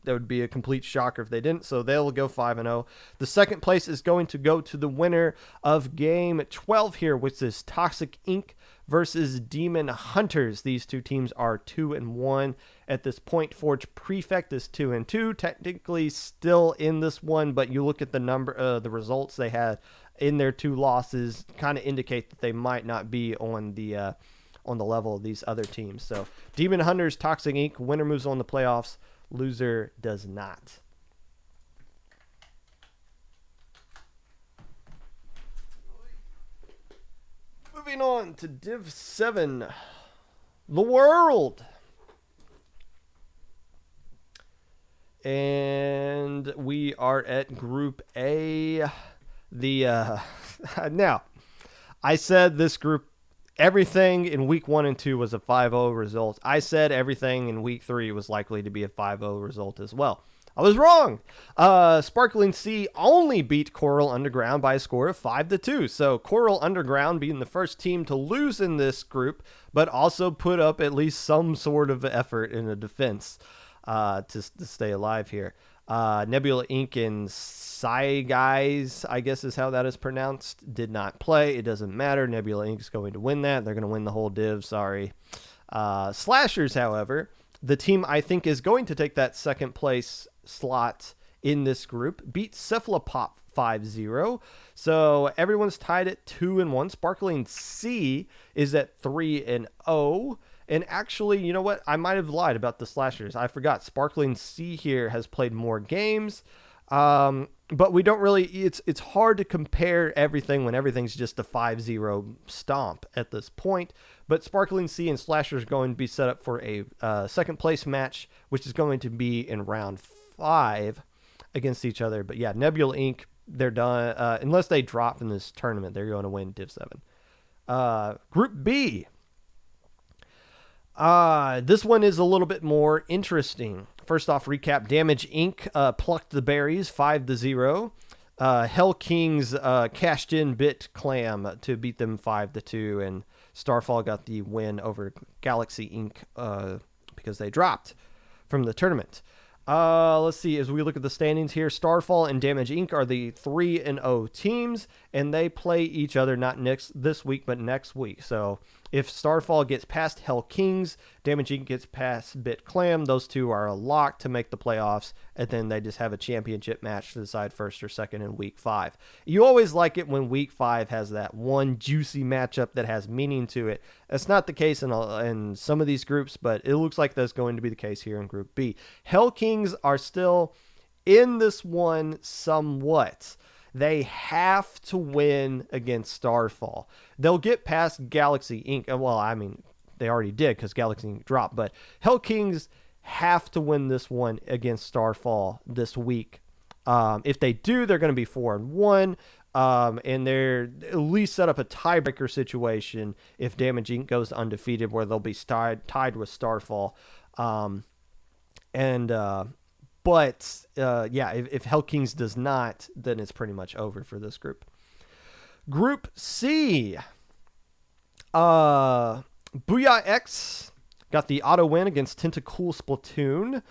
That would be a complete shocker if they didn't, so they'll go 5-0. The second place is going to go to the winner of Game 12 here, which is Toxic Inc. versus Demon Hunters. These two teams are 2-1 at this point. Forge Prefect is 2-2, technically still in this one, but you look at the results they had in their 2 losses, kind of indicate that they might not be on the level of these other teams. So Demon Hunters, Toxic Inc. Winner moves on to playoffs. Loser does not. Moving on to Div 7, the World. And we are at Group A. Now, I said this group, everything in week 1 and 2 was a 5-0 result. I said everything in week 3 was likely to be a 5-0 result as well. I was wrong. Sparkling Sea only beat Coral Underground by a score of 5-2. So Coral Underground being the first team to lose in this group, but also put up at least some sort of effort in the defense to stay alive here. Nebula Inc. and Psy Guys, I guess is how that is pronounced, did not play. It doesn't matter. Nebula Inc. is going to win that. They're going to win the whole div. Sorry. Slashers, however, the team I think is going to take that second place slot in this group, beat Cephalopop 5-0. So everyone's tied at 2-1. Sparkling Sea is at 3-0. And actually, you know what? I might have lied about the Slashers. I forgot. Sparkling Sea here has played more games. But we don't really, it's hard to compare everything when everything's just a 5-0 stomp at this point. But Sparkling Sea and Slashers are going to be set up for a second place match, which is going to be in round 5 against each other. But yeah, Nebula Inc., they're done. Unless they drop in this tournament, they're going to win Div 7. Group B. This one is a little bit more interesting. First off, recap: Damage Inc. Plucked the berries 5-0. Hell Kings cashed in Bit Clam to beat them 5-2, and Starfall got the win over Galaxy Inc. Because they dropped from the tournament. Let's see, as we look at the standings here, Starfall and Damage Inc. are the 3-0 teams, and they play each other not this week, but next week. So if Starfall gets past Hell Kings, Damage Inc. gets past Bit Clam, those two are a lock to make the playoffs, and then they just have a championship match to decide first or second in week 5. You always like it when week 5 has that one juicy matchup that has meaning to it. That's not the case in some of these groups, but it looks like that's going to be the case here in Group B. Hell Kings are still in this one somewhat. They have to win against Starfall. They'll get past Galaxy Inc. Well, I mean, they already did because Galaxy Inc. dropped, but Hell Kings have to win this one against Starfall this week. If they do, they're going to be 4-1. And they're at least set up a tiebreaker situation if Damage Inc. goes undefeated, where they'll be tied with Starfall. But if Hell Kings does not, then it's pretty much over for this group. Group C. Booyah X got the auto win against Tentacool Splatoon.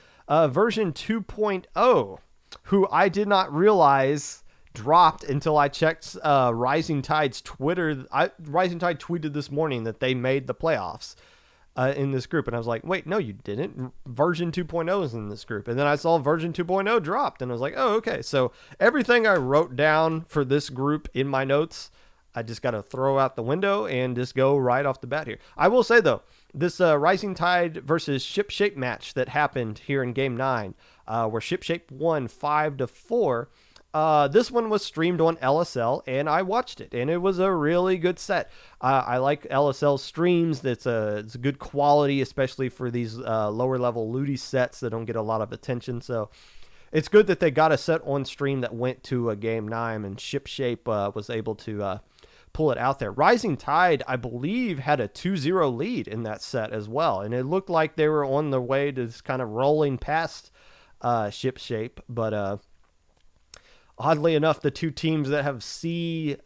Version 2.0, who I did not realize dropped until I checked Rising Tide's Twitter. Rising Tide tweeted this morning that they made the playoffs in this group, and I was like, wait, no, you didn't. Version 2.0 is in this group. And then I saw version 2.0 dropped, and I was like, oh, okay. So everything I wrote down for this group in my notes, I just got to throw out the window and just go right off the bat here. I will say, though, this Rising Tide versus Shipshape match that happened here in Game 9, where Shipshape won 5-4, this one was streamed on LSL, and I watched it, and it was a really good set. I like LSL streams. It's a good quality, especially for these lower-level Luti sets that don't get a lot of attention. So it's good that they got a set on stream that went to a Game 9, and Shipshape was able to pull it out there. Rising Tide, I believe, had a 2-0 lead in that set as well, and it looked like they were on their way to just kind of rolling past Shipshape, but oddly enough, the two teams that have C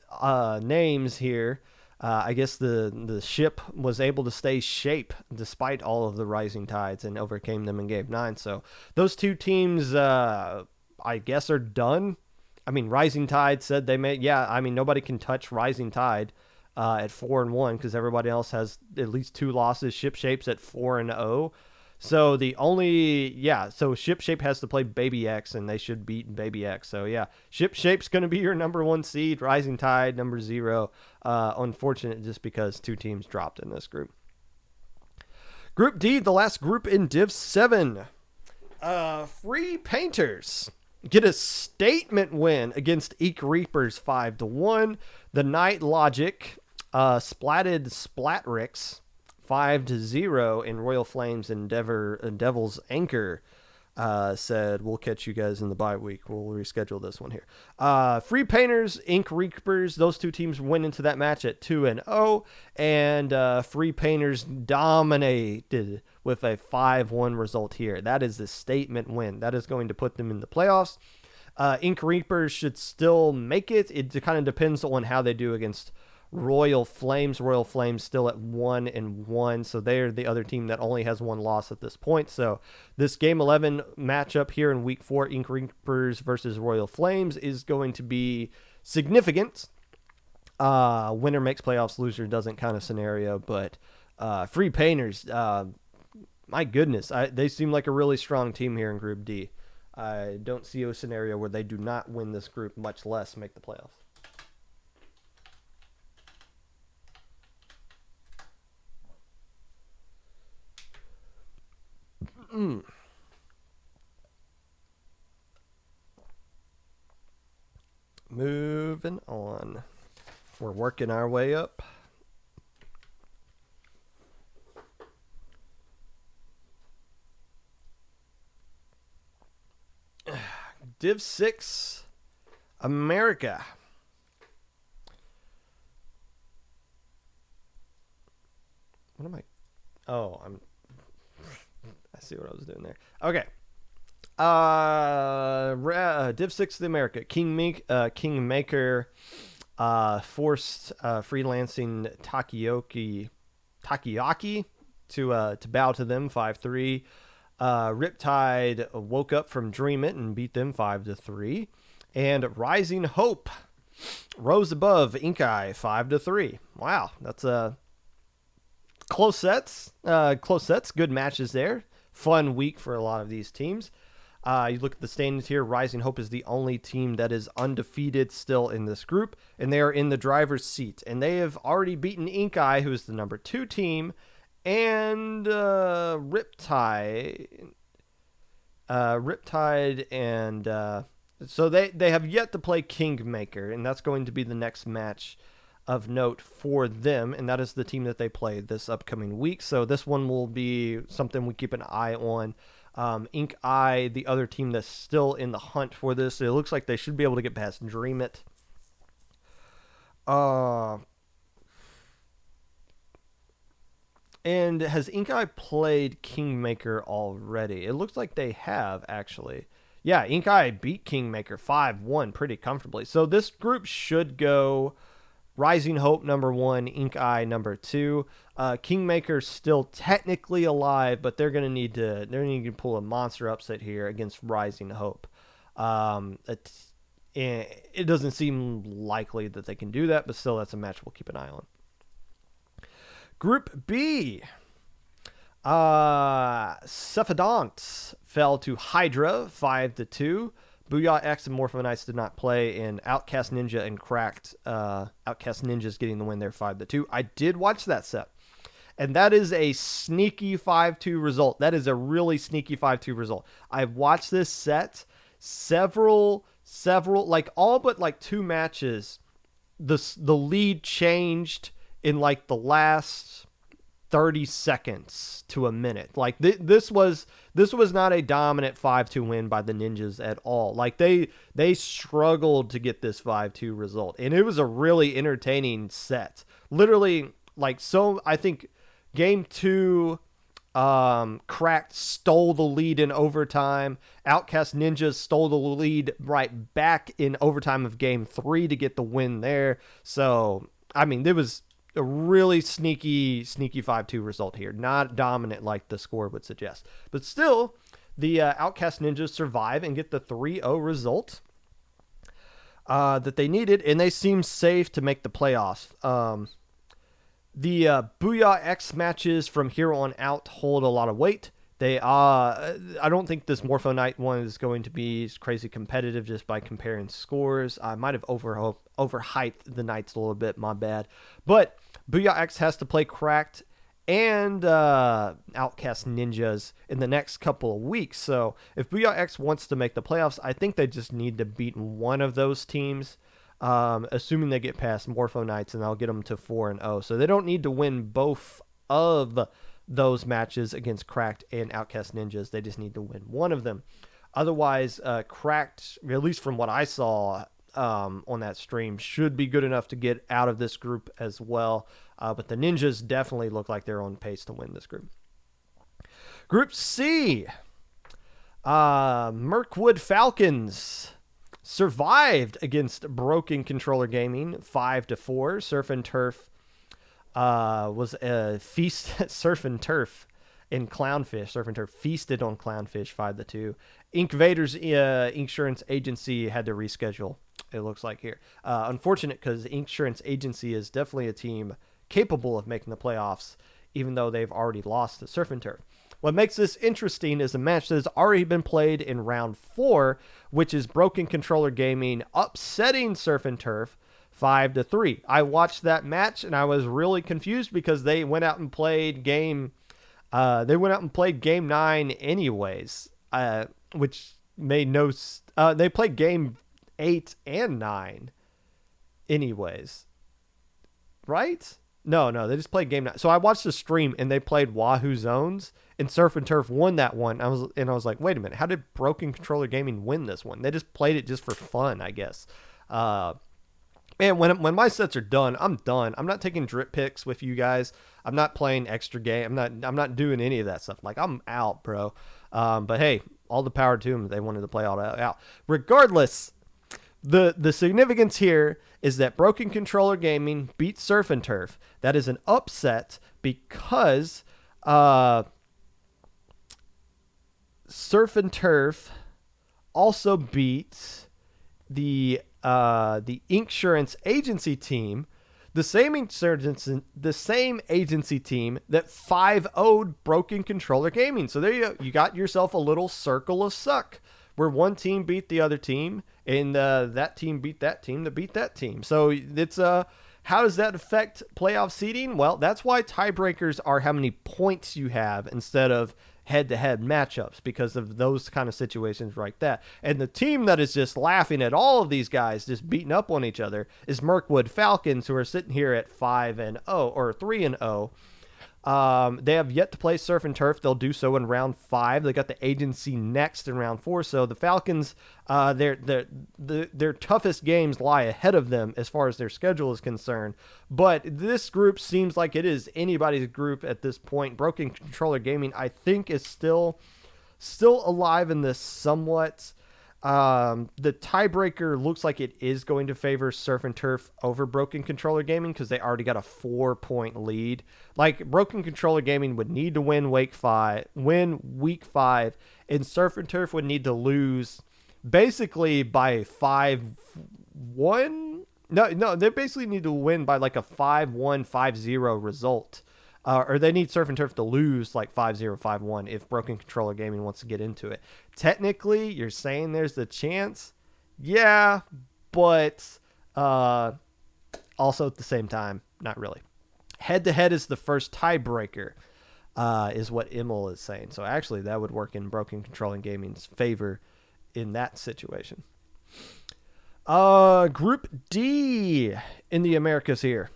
names here, I guess the ship was able to stay shape despite all of the Rising Tides and overcame them in Game 9. So those two teams, I guess, are done. I mean, Rising Tide said they may, nobody can touch Rising Tide at 4-1 because everybody else has at least 2 losses. Shipshape's at 4-0. So Shipshape has to play Baby X, and they should beat Baby X. So yeah, Shipshape's going to be your number 1 seed. Rising Tide, number 0. Unfortunate just because 2 teams dropped in this group. Group D, the last group in Div 7. Free Painters get a statement win against Eek Reapers 5-1. The Night Logic splatted Splatrix 5-0 in Royal Flames and Devil's Anchor. Said, we'll catch you guys in the bye week. We'll reschedule this one here. Free Painters, Ink Reapers, those two teams went into that match at 2-0, and Free Painters dominated with a 5-1 result here. That is a statement win. That is going to put them in the playoffs. Ink Reapers should still make it. It kind of depends on how they do against Royal Flames. Royal Flames still at 1-1, so they're the other team that only has 1 loss at this point. So this Game 11 matchup here in Week 4, Ink Reapers versus Royal Flames, is going to be significant. Winner makes playoffs, loser doesn't kind of scenario, but Free Painters, my goodness, they seem like a really strong team here in Group D. I don't see a scenario where they do not win this group, much less make the playoffs. Moving on. We're working our way up. Div 6 America. What am I? Oh, I see what I was doing there. Okay. Div 6 the America. Kingmaker forced freelancing Takoyaki to bow to them 5-3. Riptide woke up from Dream It and beat them 5-3. And Rising Hope rose above Inkai 5-3. Wow, that's close sets. Good matches there. Fun week for a lot of these teams. You look at the standings here. Rising Hope is the only team that is undefeated still in this group, and they are in the driver's seat. And they have already beaten Inkai, who is the number 2 team, and Riptide, and so they have yet to play Kingmaker, and that's going to be the next match of note for them, and that is the team that they play this upcoming week. So this one will be something we keep an eye on. Ink Eye, the other team that's still in the hunt for this, it looks like they should be able to get past Dream It. And has Ink Eye played Kingmaker already? It looks like they have, actually. Yeah, Ink Eye beat Kingmaker 5-1 pretty comfortably. So this group should go Rising Hope number 1, Ink Eye number 2. Kingmaker still technically alive, but they're gonna need to pull a monster upset here against Rising Hope. It doesn't seem likely that they can do that, but still, that's a match we'll keep an eye on. Group B. Cephadonts fell to Hydra 5-2. Booyah X and Morphonites did not play, and Outcast Ninja and Cracked. Outcast Ninja's getting the win there 5-2. I did watch that set, and that is a sneaky 5-2 result. That is a really sneaky 5-2 result. I've watched this set several, like all but like 2 matches. The lead changed in like the last 30 seconds to a minute. Like this was not a dominant 5-2 win by the Ninjas at all. Like they struggled to get this 5-2 result, and it was a really entertaining set. Literally, like, so I think game 2, Cracked stole the lead in overtime. Outcast Ninjas stole the lead right back in overtime of game 3 to get the win there. So I mean, there was a really sneaky 5-2 result here. Not dominant like the score would suggest. But still, the Outcast Ninjas survive and get the 3-0 result that they needed, and they seem safe to make the playoffs. The Booyah X matches from here on out hold a lot of weight. I don't think this Morphonite one is going to be crazy competitive just by comparing scores. I might have overhyped the Knights a little bit, my bad. But Booyah X has to play Cracked and Outcast Ninjas in the next couple of weeks. So if Booyah X wants to make the playoffs, I think they just need to beat one of those teams, assuming they get past Morphonites, and I'll get them to 4-0. So they don't need to win both of those matches against Cracked and Outcast Ninjas. They just need to win one of them. Otherwise, Cracked, at least from what I saw on that stream, should be good enough to get out of this group as well. But the Ninjas definitely look like they're on pace to win this group. Group C. Mirkwood Falcons survived against Broken Controller Gaming 5-4. Surf and Turf was a feast at Surf and Turf in Clownfish. Surf and Turf feasted on Clownfish 5-2. Inkvader's insurance agency had to reschedule, it looks like here. Unfortunate, because insurance agency is definitely a team capable of making the playoffs, even though they've already lost to Surf and Turf. What makes this interesting is a match that has already been played in round 4, which is Broken Controller Gaming upsetting Surf and Turf 5-3. I watched that match and I was really confused because they went out and played game 9 anyways, which made no they played game 8 and 9 anyways, right? No, they just played game 9. So I watched the stream and they played Wahoo Zones, and Surf and Turf won that one. I was like, wait a minute, how did Broken Controller Gaming win this one? They just played it just for fun, I guess. Man, when my sets are done, I'm done. I'm not taking drip picks with you guys. I'm not playing extra game. I'm not doing any of that stuff. Like, I'm out, bro. But hey, all the power to them. They wanted to play all that out. Regardless, the significance here is that Broken Controller Gaming beat Surf and Turf. That is an upset because Surf and Turf also beat the Insurance Agency team, the same agency team that 5-0'd Broken Controller Gaming. So there you go. You got yourself a little circle of suck where one team beat the other team, and that team beat that team that beat that team. So it's how does that affect playoff seeding? Well, that's why tiebreakers are how many points you have instead of head-to-head matchups, because of those kind of situations like that. And the team that is just laughing at all of these guys just beating up on each other is Mirkwood Falcons, who are sitting here at 5-0 or 3-0. They have yet to play Surf and Turf. They'll do so in round 5. They got the agency next in round 4. So the Falcons, their toughest games lie ahead of them as far as their schedule is concerned. But this group seems like it is anybody's group at this point. Broken Controller Gaming, I think, is still alive in this somewhat. The tiebreaker looks like it is going to favor Surf and Turf over Broken Controller Gaming because they already got a 4-point lead. Like, Broken Controller Gaming would need to win week 5, and Surf and Turf would need to lose basically by 5-1. No, they basically need to win by like a 5-1, 5-0 result. Or they need Surf and Turf to lose like 5-0, 5-1 if Broken Controller Gaming wants to get into it. Technically, you're saying there's the chance. Yeah, but also at the same time, not really. Head-to-head is the first tiebreaker, is what Emil is saying. So actually, that would work in Broken Controller Gaming's favor in that situation. Group D in the Americas here.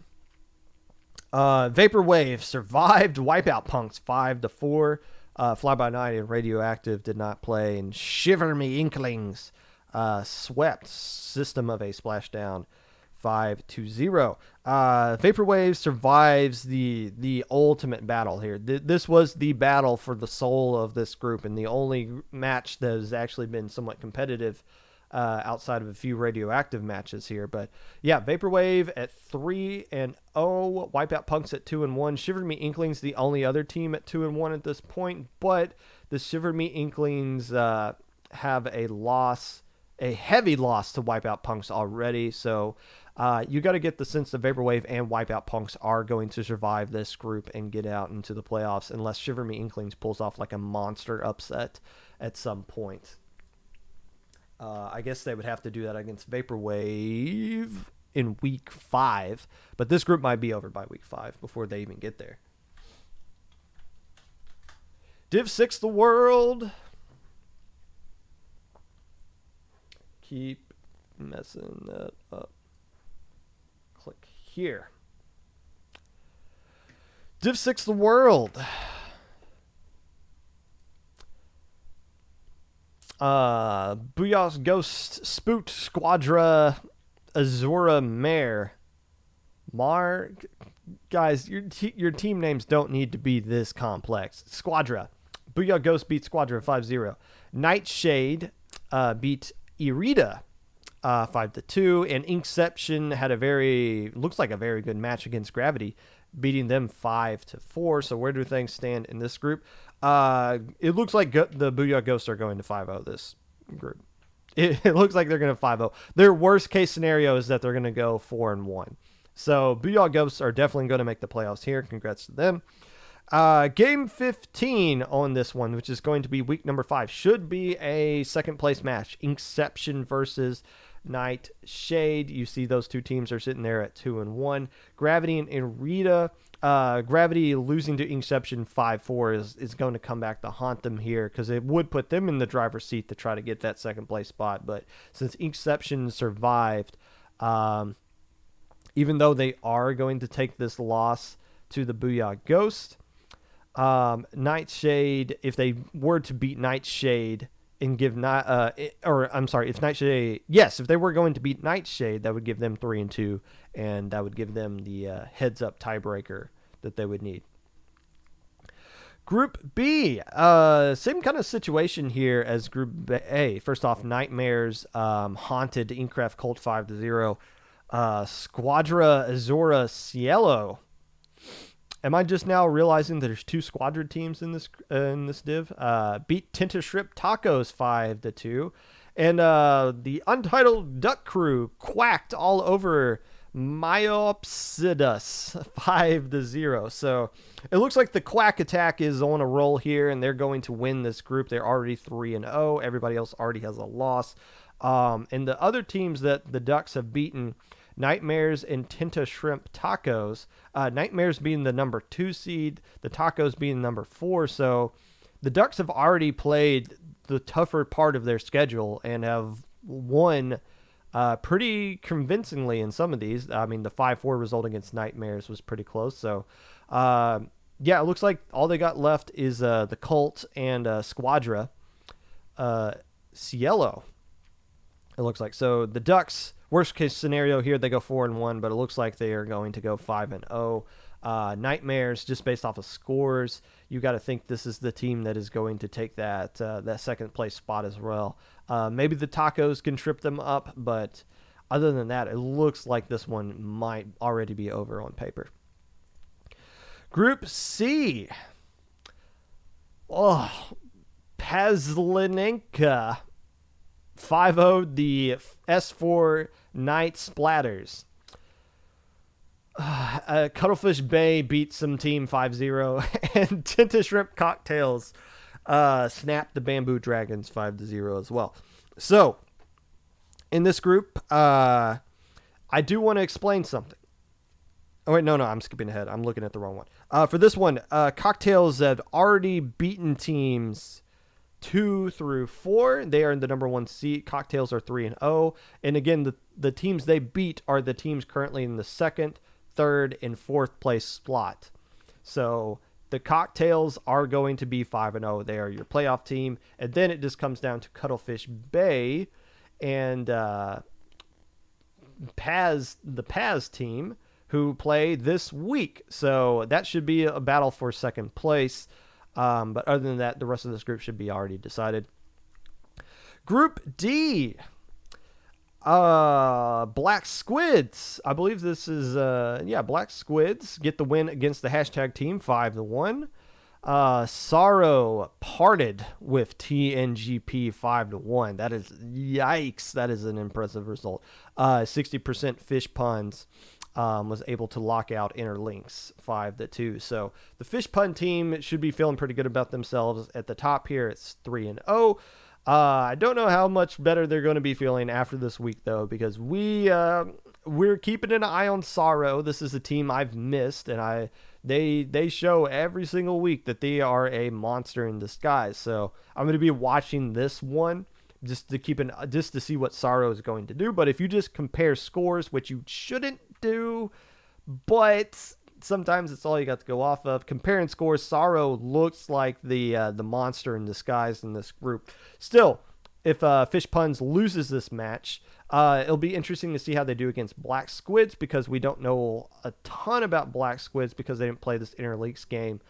Vaporwave survived Wipeout Punks 5-4. Fly-By-Night and Radioactive did not play, and Shiver Me Inklings swept System of a Splashdown 5-0. Vaporwave survives the ultimate battle here. This was the battle for the soul of this group, and the only match that has actually been somewhat competitive outside of a few Radioactive matches here. But yeah, Vaporwave at 3-0, Wipeout Punks at 2-1. Shiver Me Inklings, the only other team at 2-1 at this point, but the Shiver Me Inklings have a heavy loss to Wipeout Punks already. So you got to get the sense that Vaporwave and Wipeout Punks are going to survive this group and get out into the playoffs, unless Shiver Me Inklings pulls off like a monster upset at some point. I guess they would have to do that against Vaporwave in week 5, but this group might be over by week 5 before they even get there. Div 6 the world. Keep messing that up. Click here. Div 6 the world. Booyah's Ghost, Spoot, Squadra, Azura Mare. Guys, your team names don't need to be this complex. Squadra. Booyah Ghost beat Squadra 5-0. Nightshade beat Irida 5-2. And Inkception had looks like a very good match against Gravity, beating them 5-4. So where do things stand in this group? It looks like the Booyah Ghosts are going to 5-0 this group. It looks like they're going to 5-0. Their worst case scenario is that they're going to go 4-1. So Booyah Ghosts are definitely going to make the playoffs here. Congrats to them. Game 15 on this one, which is going to be week number 5, should be a second place match. Inkception versus Nightshade. You see those two teams are sitting there at 2-1. Gravity and Irida. Gravity losing to Inkception 5-4 is going to come back to haunt them here, because it would put them in the driver's seat to try to get that second place spot. But since Inkception survived, even though they are going to take this loss to the Booyah Ghost, Nightshade, if they were to beat Nightshade and give if Nightshade, yes, if they were going to beat Nightshade, that would give them 3-2, and that would give them the heads up tiebreaker that they would need. Group B, same kind of situation here as Group A. First off, Nightmares haunted Incraft Colt 5-0. Squadra Azura Cielo. Am I just now realizing that there's 2 Squadra teams in this div? Beat Tinta Shrimp Tacos 5-2, and the Untitled Duck Crew quacked all over Myopsidus 5-0. So it looks like the Quack Attack is on a roll here, and they're going to win this group. They're already 3-0. Everybody else already has a loss. And the other teams that the Ducks have beaten, Nightmares and Tinta Shrimp Tacos. Nightmares being the number 2 seed, the Tacos being number 4. So the Ducks have already played the tougher part of their schedule and have won pretty convincingly in some of these. I mean, the 5-4 result against Nightmares was pretty close. So, yeah, it looks like all they got left is the Cult and Squadra Cielo. It looks like. So the Ducks, worst case scenario here, they go 4-1, but it looks like they are going to go 5-0. Nightmares, just based off of scores, you got to think this is the team that is going to take that second place spot as well. Maybe the Tacos can trip them up, but other than that, it looks like this one might already be over on paper. Group C. Oh, Pazlinenka 5-0 the S4 Night Splatters. Cuttlefish Bay beat some team 5-0, and Tinta Shrimp Cocktails snapped the Bamboo Dragons 5-0 as well. So, in this group, I do want to explain something. Oh, wait, no, I'm skipping ahead. I'm looking at the wrong one. For this one, Cocktails have already beaten teams 2-4. They are in the number 1 seed. Cocktails are 3-0. And again, the teams they beat are the teams currently in the 2nd, 3rd, and 4th place slot. So the Cocktails are going to be 5-0. They are your playoff team. And then it just comes down to Cuttlefish Bay and the Paz team, who play this week. So that should be a battle for 2nd place. But other than that, the rest of this group should be already decided. Group D. Black Squids. I believe this is, Black Squids get the win against the hashtag team 5-1. Sorrow parted with TNGP 5-1. That is, yikes. That is an impressive result. 60% Fish Puns was able to lock out Interlinks 5-2. So the Fish Pun team should be feeling pretty good about themselves. At the top here, it's 3-0. I don't know how much better they're going to be feeling after this week, though, because we're keeping an eye on Sorrow. This is a team I've missed, and they show every single week that they are a monster in disguise. So I'm going to be watching this one just to see what Sorrow is going to do. But if you just compare scores, which you shouldn't do, but sometimes it's all you got to go off of. Comparing scores, Sorrow looks like the monster in disguise in this group. Still, if Fish Puns loses this match, it'll be interesting to see how they do against Black Squids, because we don't know a ton about Black Squids because they didn't play this Interleagues game.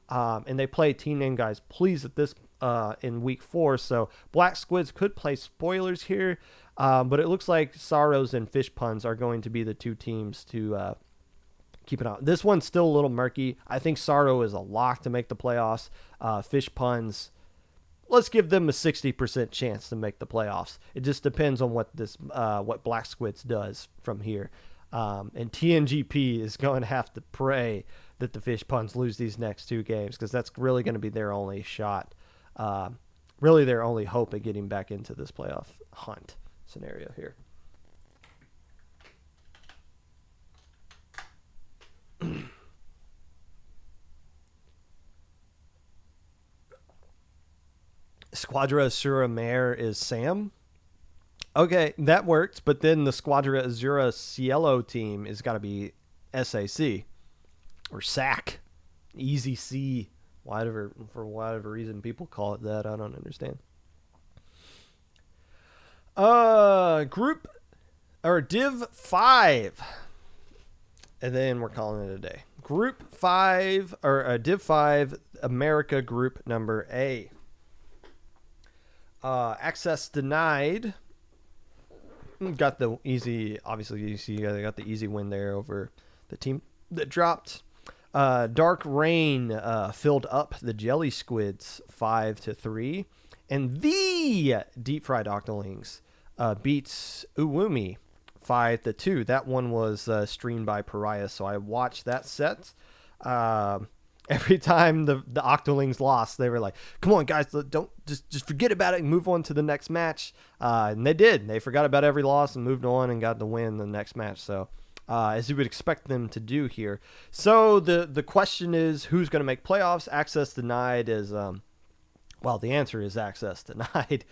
And they play Team Name Guys Please at this in week 4. So Black Squids could play spoilers here. But it looks like Sorrows and Fish Puns are going to be the 2 teams to keep it on. This one's still a little murky. I think Sorrow is a lock to make the playoffs. Fish Puns, let's give them a 60% chance to make the playoffs. It just depends on what Black Squids does from here. And TNGP is going to have to pray that the Fish Puns lose these next 2 games, because that's really going to be their only shot. Really their only hope at getting back into this playoff hunt scenario here. Squadra Azura Mare is Sam. Okay, that worked, but then the Squadra Azura Cielo team is got to be SAC or SAC. Easy C For whatever reason people call it that, I don't understand. Group or Div 5. And then we're calling it a day. Group 5 or Div 5 America group number A. Access denied. Got the easy, obviously you see they got the easy win there over the team that dropped. Dark Rain filled up the Jelly Squids 5-3, and the Deep Fried Octolings beats Uwumi 5-2. That one was streamed by Pariah, so I watched that set. Every time the Octolings lost, they were like, "Come on, guys, don't just forget about it and move on to the next match." And they did. They forgot about every loss and moved on and got the win in the next match. So, as you would expect them to do here. So the question is, who's going to make playoffs? Access denied is well, the answer is access denied.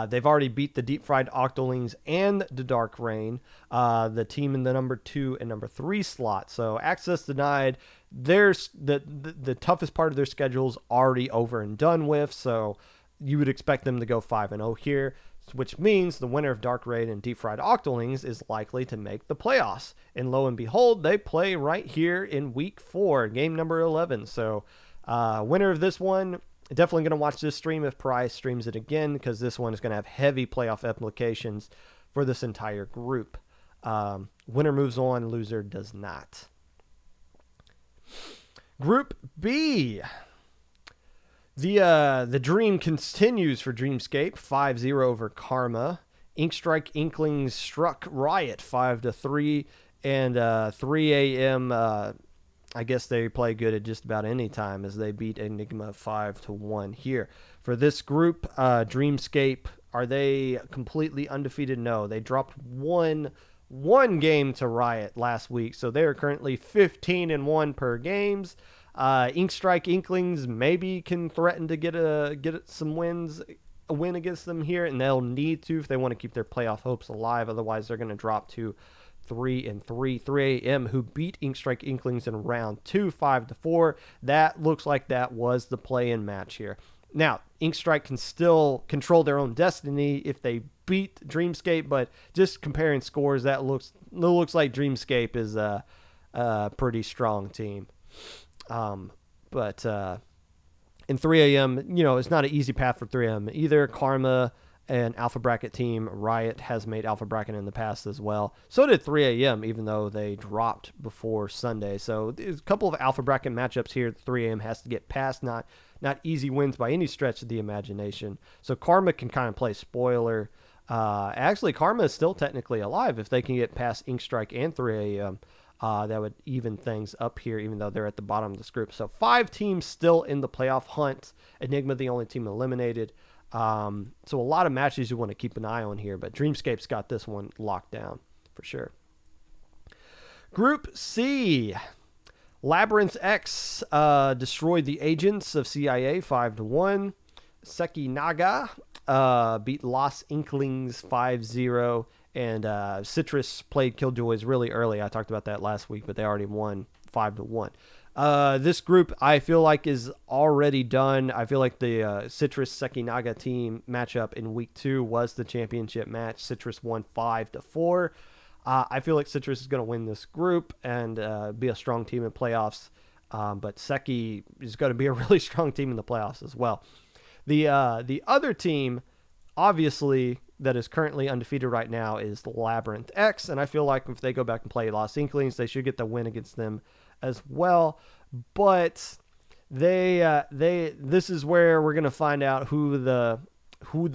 They've already beat the Deep Fried Octolings and the Dark Rain, the team in the number 2 and number 3 slot. So access denied. There's the toughest part of their schedule is already over and done with. So you would expect them to go 5-0 here, which means the winner of Dark Raid and Deep Fried Octolings is likely to make the playoffs. And lo and behold, they play right here in week 4, game number 11. So winner of this one, definitely going to watch this stream if Price streams it again, because this one is going to have heavy playoff implications for this entire group. Winner moves on, loser does not. Group B. The dream continues for Dreamscape, 5-0 over Karma. Inkstrike Inklings struck Riot 5-3, and 3 a.m. I guess they play good at just about any time as they beat Enigma 5-1 here. For this group, Dreamscape, are they completely undefeated? No, they dropped one game to Riot last week, so they are currently 15-1 per games. Inkstrike Inklings maybe can threaten to get some wins, a win against them here, and they'll need to if they want to keep their playoff hopes alive. Otherwise, they're going to drop to 3-3. 3 a.m. who beat Inkstrike Inklings in round 2, 5-4. That looks like that was the play-in match here. Now, Inkstrike can still control their own destiny if they beat Dreamscape, but just comparing scores, that looks like Dreamscape is a pretty strong team. But in 3 a.m., it's not an easy path for 3 a.m. either. Karma and Alpha Bracket team, Riot has made Alpha Bracket in the past as well. So did 3 a.m., even though they dropped before Sunday. So there's a couple of Alpha Bracket matchups here 3 a.m. has to get past. Not easy wins by any stretch of the imagination. So Karma can kind of play spoiler. Actually, Karma is still technically alive if they can get past Inkstrike and 3 a.m. That would even things up here, even though they're at the bottom of this group. So 5 teams still in the playoff hunt. Enigma, the only team eliminated. So a lot of matches you want to keep an eye on here, but Dreamscape's got this one locked down for sure. Group C. Labyrinth X destroyed the agents of CIA 5-1. Seki Naga beat Los Inklings 5-0. And Citrus played Killjoys really early. I talked about that last week, but they already won 5-1. This group, I feel like, is already done. I feel like the Citrus Sekinaga team matchup in week 2 was the championship match. Citrus won 5-4. I feel like Citrus is going to win this group and be a strong team in playoffs. But Seki is going to be a really strong team in the playoffs as well. The other team, obviously, that is currently undefeated right now is the Labyrinth X, and I feel like if they go back and play Lost Inklings, they should get the win against them as well. But this is where we're gonna find out who the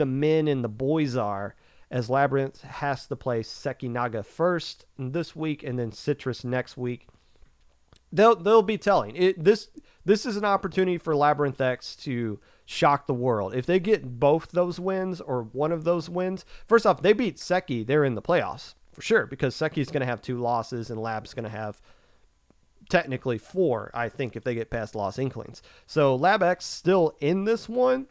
men and the boys are, as Labyrinth has to play Sekinaga first this week and then Citrus next week. They'll be telling this is an opportunity for Labyrinth X to shock the world. If they get both those wins or one of those wins, first off, they beat Seki, they're in the playoffs for sure, because Seki's going to have 2 losses and Lab's going to have technically 4, I think, if they get past Lost Inklings. So Lab X still in this one,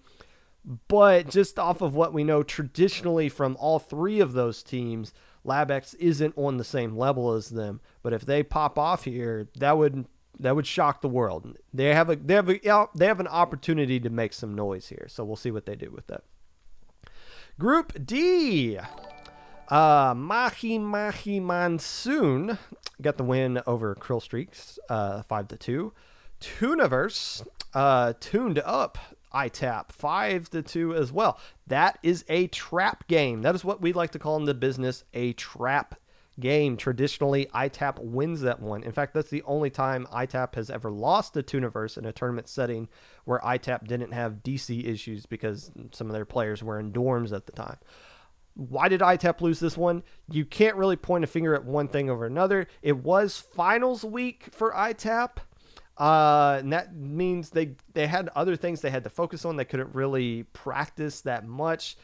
but just off of what we know traditionally from all 3 of those teams, Lab X isn't on the same level as them. But if they pop off here, that would That would shock the world. They have an opportunity to make some noise here. So we'll see what they do with that. Group D. Mahi Monsoon got the win over Krill Streaks, 5-2. Tooniverse tuned up ITAP 5-2 as well. That is a trap game. That is what we like to call in the business a trap game. Traditionally, ITAP wins that one. In fact, that's the only time ITAP has ever lost to Tooniverse in a tournament setting where ITAP didn't have DC issues because some of their players were in dorms at the time. Why did ITAP lose this one? You can't really point a finger at one thing over another. It was finals week for ITAP. And that means they had other things they had to focus on. They couldn't really practice that much.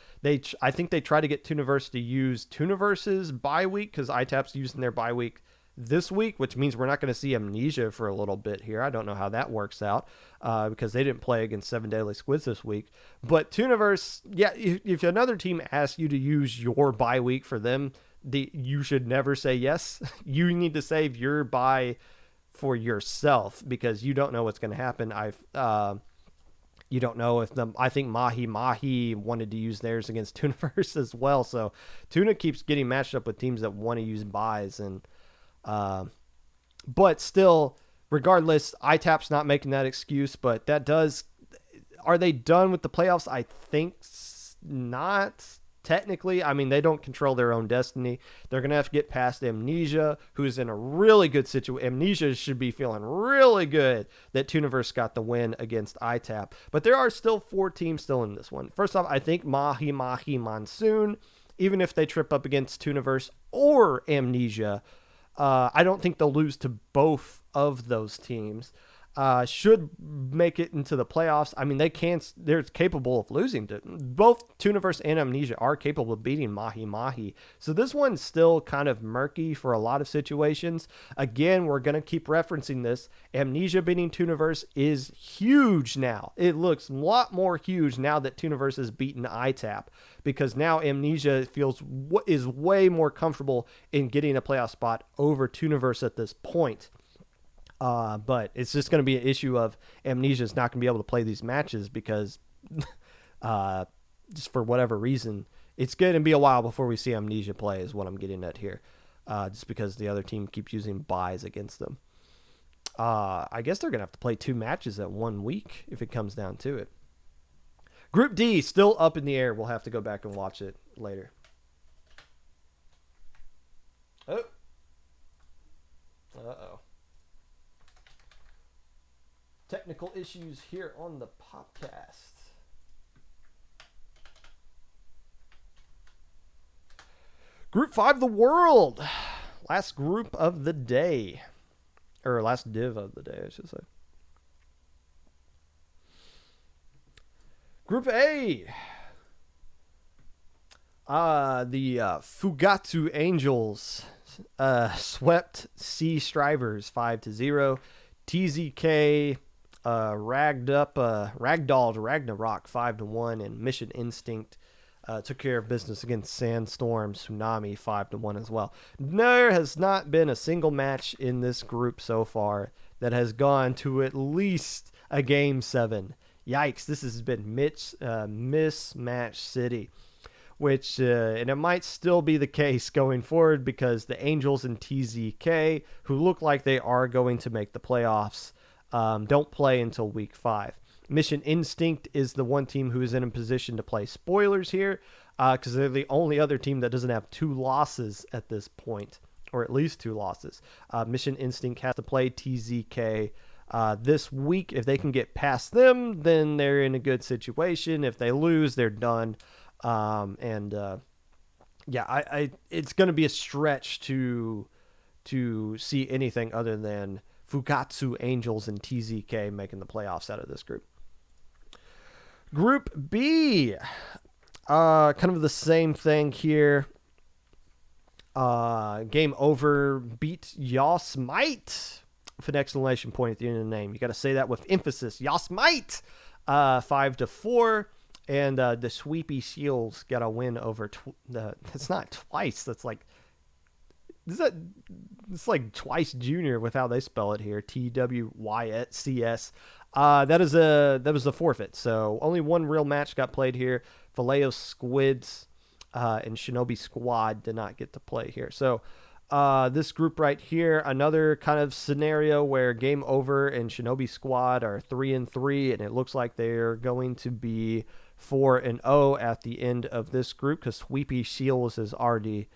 I think they tried to get Tooniverse to use Tooniverse's bye week because ITAP's using their bye week this week, which means we're not going to see Amnesia for a little bit here. I don't know how that works out because they didn't play against 7 Deadly Squids this week. But Tooniverse, yeah, if another team asks you to use your bye week for them, you should never say yes. You need to save your bye for yourself because you don't know what's going to happen. You don't know if I think Mahi wanted to use theirs against Tooniverse as well. So Tuna keeps getting matched up with teams that want to use buys and, but still, regardless, ITAP's not making that excuse, but are they done with the playoffs? I think not. Technically, I mean, they don't control their own destiny. They're going to have to get past Amnesia, who's in a really good situation. Amnesia should be feeling really good that Tooniverse got the win against ITAP. But there are still 4 teams still in this one. First off, I think Mahi Monsoon, even if they trip up against Tooniverse or Amnesia, I don't think they'll lose to both of those teams. Should make it into the playoffs. I mean, they're capable of losing to both Tooniverse and Amnesia are capable of beating Mahi. So this one's still kind of murky for a lot of situations. Again, we're going to keep referencing this. Amnesia beating Tooniverse is huge now. It looks a lot more huge now that Tooniverse has beaten ITAP because now Amnesia is way more comfortable in getting a playoff spot over Tooniverse at this point. But it's just going to be an issue of Amnesia's not going to be able to play these matches because just for whatever reason, it's going to be a while before we see Amnesia play is what I'm getting at here. Just because the other team keeps using buys against them. I guess they're going to have to play 2 matches at 1 week if it comes down to it. Group D, still up in the air. We'll have to go back and watch it later. Oh. Uh-oh. Technical issues here on the Popcast. Group 5, the world. Last group of the day. Or last div of the day, I should say. Group A. The Fugatsu Angels swept Sea Strivers 5-0. TZK ragdolled Ragnarok 5-1, and Mission Instinct took care of business against Sandstorm Tsunami 5-1 as well. There has not been a single match in this group so far that has gone to at least a Game 7. Yikes, this has been mismatch city, which, and it might still be the case going forward because the Angels and TZK, who look like they are going to make the playoffs, don't play until week 5. Mission Instinct is the one team who is in a position to play spoilers here because they're the only other team that doesn't have 2 losses at this point, or at least 2 losses. Mission Instinct has to play TZK this week. If they can get past them, then they're in a good situation. If they lose, they're done. It's going to be a stretch to see anything other than Fugatsu Angels and TZK making the playoffs out of this group. Group B, kind of the same thing here. Game over beat Yosmite with an exclamation point at the end of the name. You got to say that with emphasis. Yosmite, 5-4. And the Sweepy Seals got a win over. That's not twice. That's like It's like twice junior with how they spell it here. TWYCS. That was a forfeit. So only one real match got played here. Vallejo Squids and Shinobi Squad did not get to play here. So this group right here, another kind of scenario where Game Over and Shinobi Squad are 3-3, and it looks like they're going to be 4-0 at the end of this group because Sweepy Seals is already.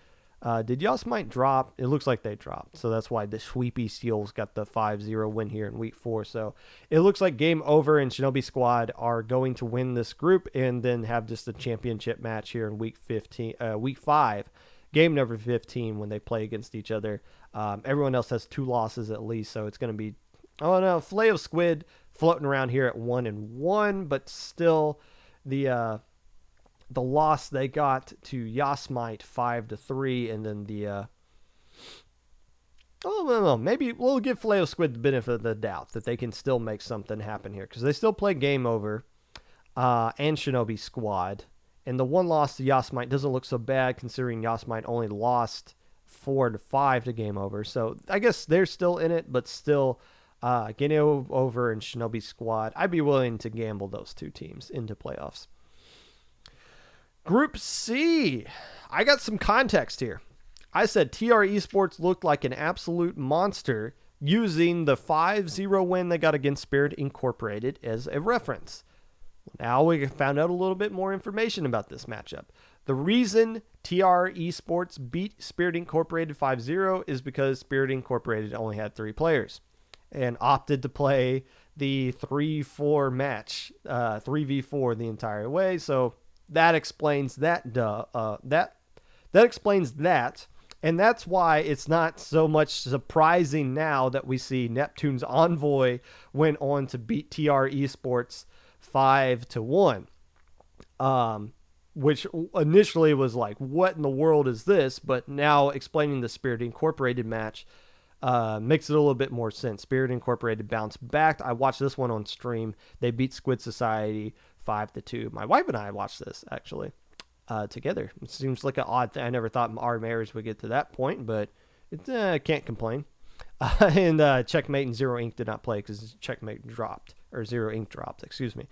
Did Yasmite drop? It looks like they dropped. So that's why the Sweepy Seals got the 5-0 win here in week 4. So it looks like Game Over and Shinobi Squad are going to win this group and then have just a championship match here in week 5, game number 15 when they play against each other. Everyone else has 2 losses at least. So it's going to be, Filet of Squid floating around here at 1-1, but still the loss they got to Yasmite 5-3, and then maybe we'll give Filet Squid the benefit of the doubt that they can still make something happen here because they still play Game Over and Shinobi Squad, and the one loss to Yasmite doesn't look so bad considering Yasmite only lost 4-5 to Game Over, so I guess they're still in it, but still Game Over and Shinobi Squad, I'd be willing to gamble those 2 teams into playoffs. Group C, I got some context here. I said TR Esports looked like an absolute monster using the 5-0 win they got against Spirit Incorporated as a reference. Now we found out a little bit more information about this matchup. The reason TR Esports beat Spirit Incorporated 5-0 is because Spirit Incorporated only had 3 players and opted to play the 3-4 match, 3v4 the entire way. So that explains that. That explains that, and that's why it's not so much surprising now that we see Neptune's Envoy went on to beat TR Esports 5-1, which initially was like, what in the world is this? But now explaining the Spirit Incorporated match makes it a little bit more sense. Spirit Incorporated bounced back. I watched this one on stream. They beat Squid Society 5-2. My wife and I watched this actually together. It seems like an odd thing. I never thought our marriage would get to that point, but can't complain. And Checkmate and Zero Ink did not play because Checkmate dropped, or Zero Ink dropped, excuse me.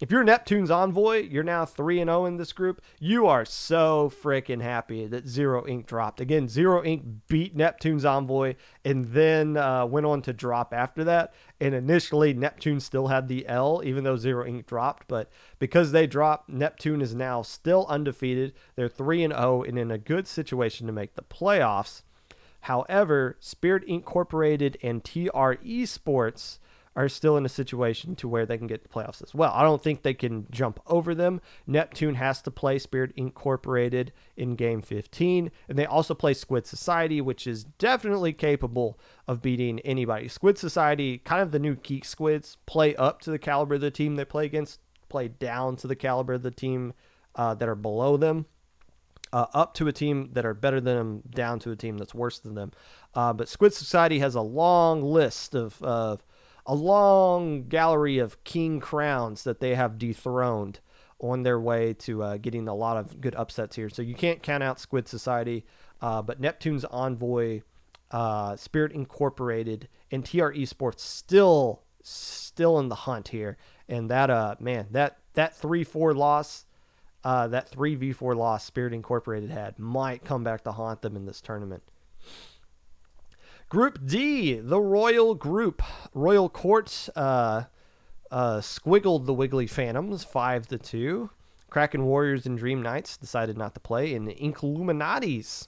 If you're Neptune's Envoy, you're now 3-0 in this group. You are so freaking happy that Zero Ink dropped. Again, Zero Ink beat Neptune's Envoy and then went on to drop after that. And initially, Neptune still had the L, even though Zero Ink dropped. But because they dropped, Neptune is now still undefeated. They're 3-0 and in a good situation to make the playoffs. However, Spirit Incorporated and TR Esports are still in a situation to where they can get the playoffs as well. I don't think they can jump over them. Neptune has to play Spirit Incorporated in game 15, and they also play Squid Society, which is definitely capable of beating anybody. Squid Society, kind of the new Geek Squids, play up to the caliber of the team they play against, play down to the caliber of the team that are below them. Up to a team that are better than them, down to a team that's worse than them. But Squid Society has a long list of a long gallery of king crowns that they have dethroned on their way to getting a lot of good upsets here. So you can't count out Squid Society, but Neptune's Envoy, Spirit Incorporated, and TR Esports still in the hunt here. And that that 3-4 loss, that 3v4 loss Spirit Incorporated had might come back to haunt them in this tournament. Group D, the Royal Group. Royal Court squiggled the Wiggly Phantoms 5-2. Kraken Warriors and Dream Knights decided not to play. And the Inkluminatis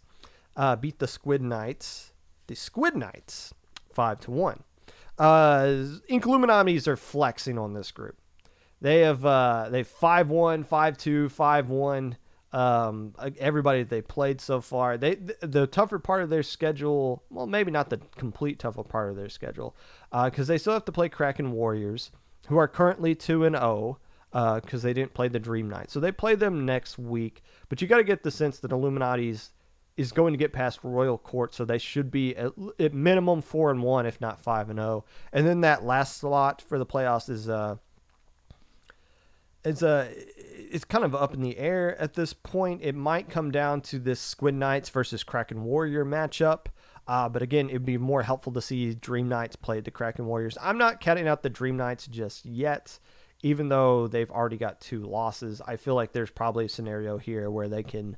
beat the Squid Knights 5-1. Inkluminatis are flexing on this group. They've 5-1, 5-2, 5-1. Everybody that they played so far, the tougher part of their schedule, well, maybe not the complete tougher part of their schedule, because they still have to play Kraken Warriors, who are currently 2-0, because they didn't play the Dream Knight. So they play them next week, but you got to get the sense that Illuminati's is going to get past Royal Court, so they should be at minimum 4-1, if not 5-0. And then that last slot for the playoffs is it's kind of up in the air at this point. It might come down to this Squid Knights versus Kraken Warrior matchup. But again, it'd be more helpful to see Dream Knights play the Kraken Warriors. I'm not counting out the Dream Knights just yet, even though they've already got 2 losses. I feel like there's probably a scenario here where they can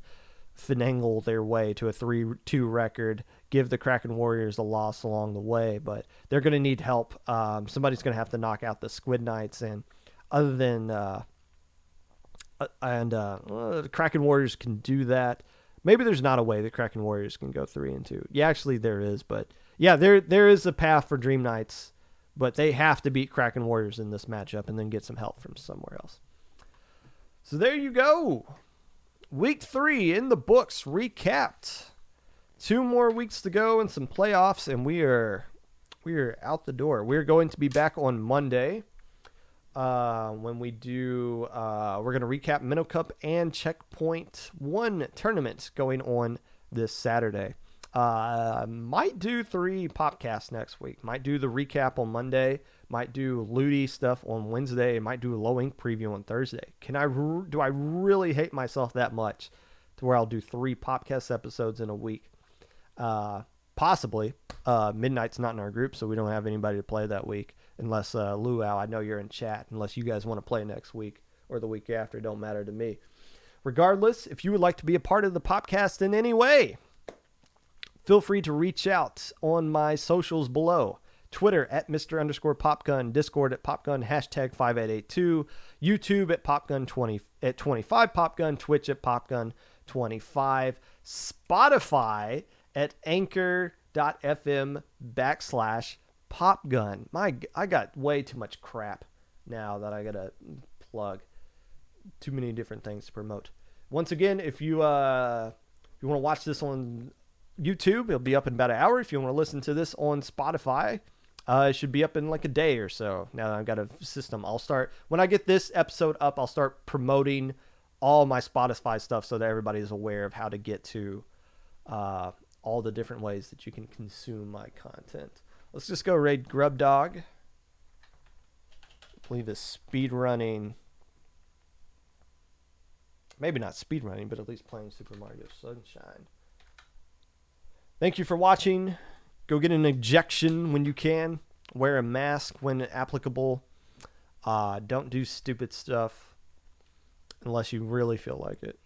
finagle their way to a 3-2 record, give the Kraken Warriors a loss along the way, but they're going to need help. Somebody's going to have to knock out the Squid Knights, and other than the Kraken Warriors can do that. Maybe there's not a way the Kraken Warriors can go 3-2. Yeah, actually there is, but yeah, there is a path for Dream Knights, but they have to beat Kraken Warriors in this matchup and then get some help from somewhere else. So there you go. Week 3 in the books, recapped. 2 more weeks to go and some playoffs, and we are out the door. We're going to be back on Monday. When we do, we're going to recap Minnow Cup and Checkpoint 1 tournaments going on this Saturday. Might do 3 Popcasts next week. Might do the recap on Monday. Might do Luti stuff on Wednesday. Might do a Low Ink preview on Thursday. Do I really hate myself that much to where I'll do 3 Popcast episodes in a week? Possibly. Midnight's not in our group, so we don't have anybody to play that week. Unless, Luau, I know you're in chat. Unless you guys want to play next week or the week after, it don't matter to me. Regardless, if you would like to be a part of the Popcast in any way, feel free to reach out on my socials below. Twitter at Mr_Popgun, Discord at Popgun, hashtag 5882, YouTube at Popgun20 at 25 Popgun, Twitch at Popgun25, Spotify at anchor.fm/Popgun. I got way too much crap now that I gotta plug. Too many different things to promote. Once again, if you want to watch this on YouTube, it'll be up in about an hour. If you want to listen to this on Spotify, it should be up in like a day or so. Now that I've got a system, when I get this episode up, I'll start promoting all my Spotify stuff so that everybody is aware of how to get to all the different ways that you can consume my content. Let's just go raid Grub Dog. I believe is speed running. Maybe not speed running, but at least playing Super Mario Sunshine. Thank you for watching. Go get an injection when you can. Wear a mask when applicable. Don't do stupid stuff unless you really feel like it.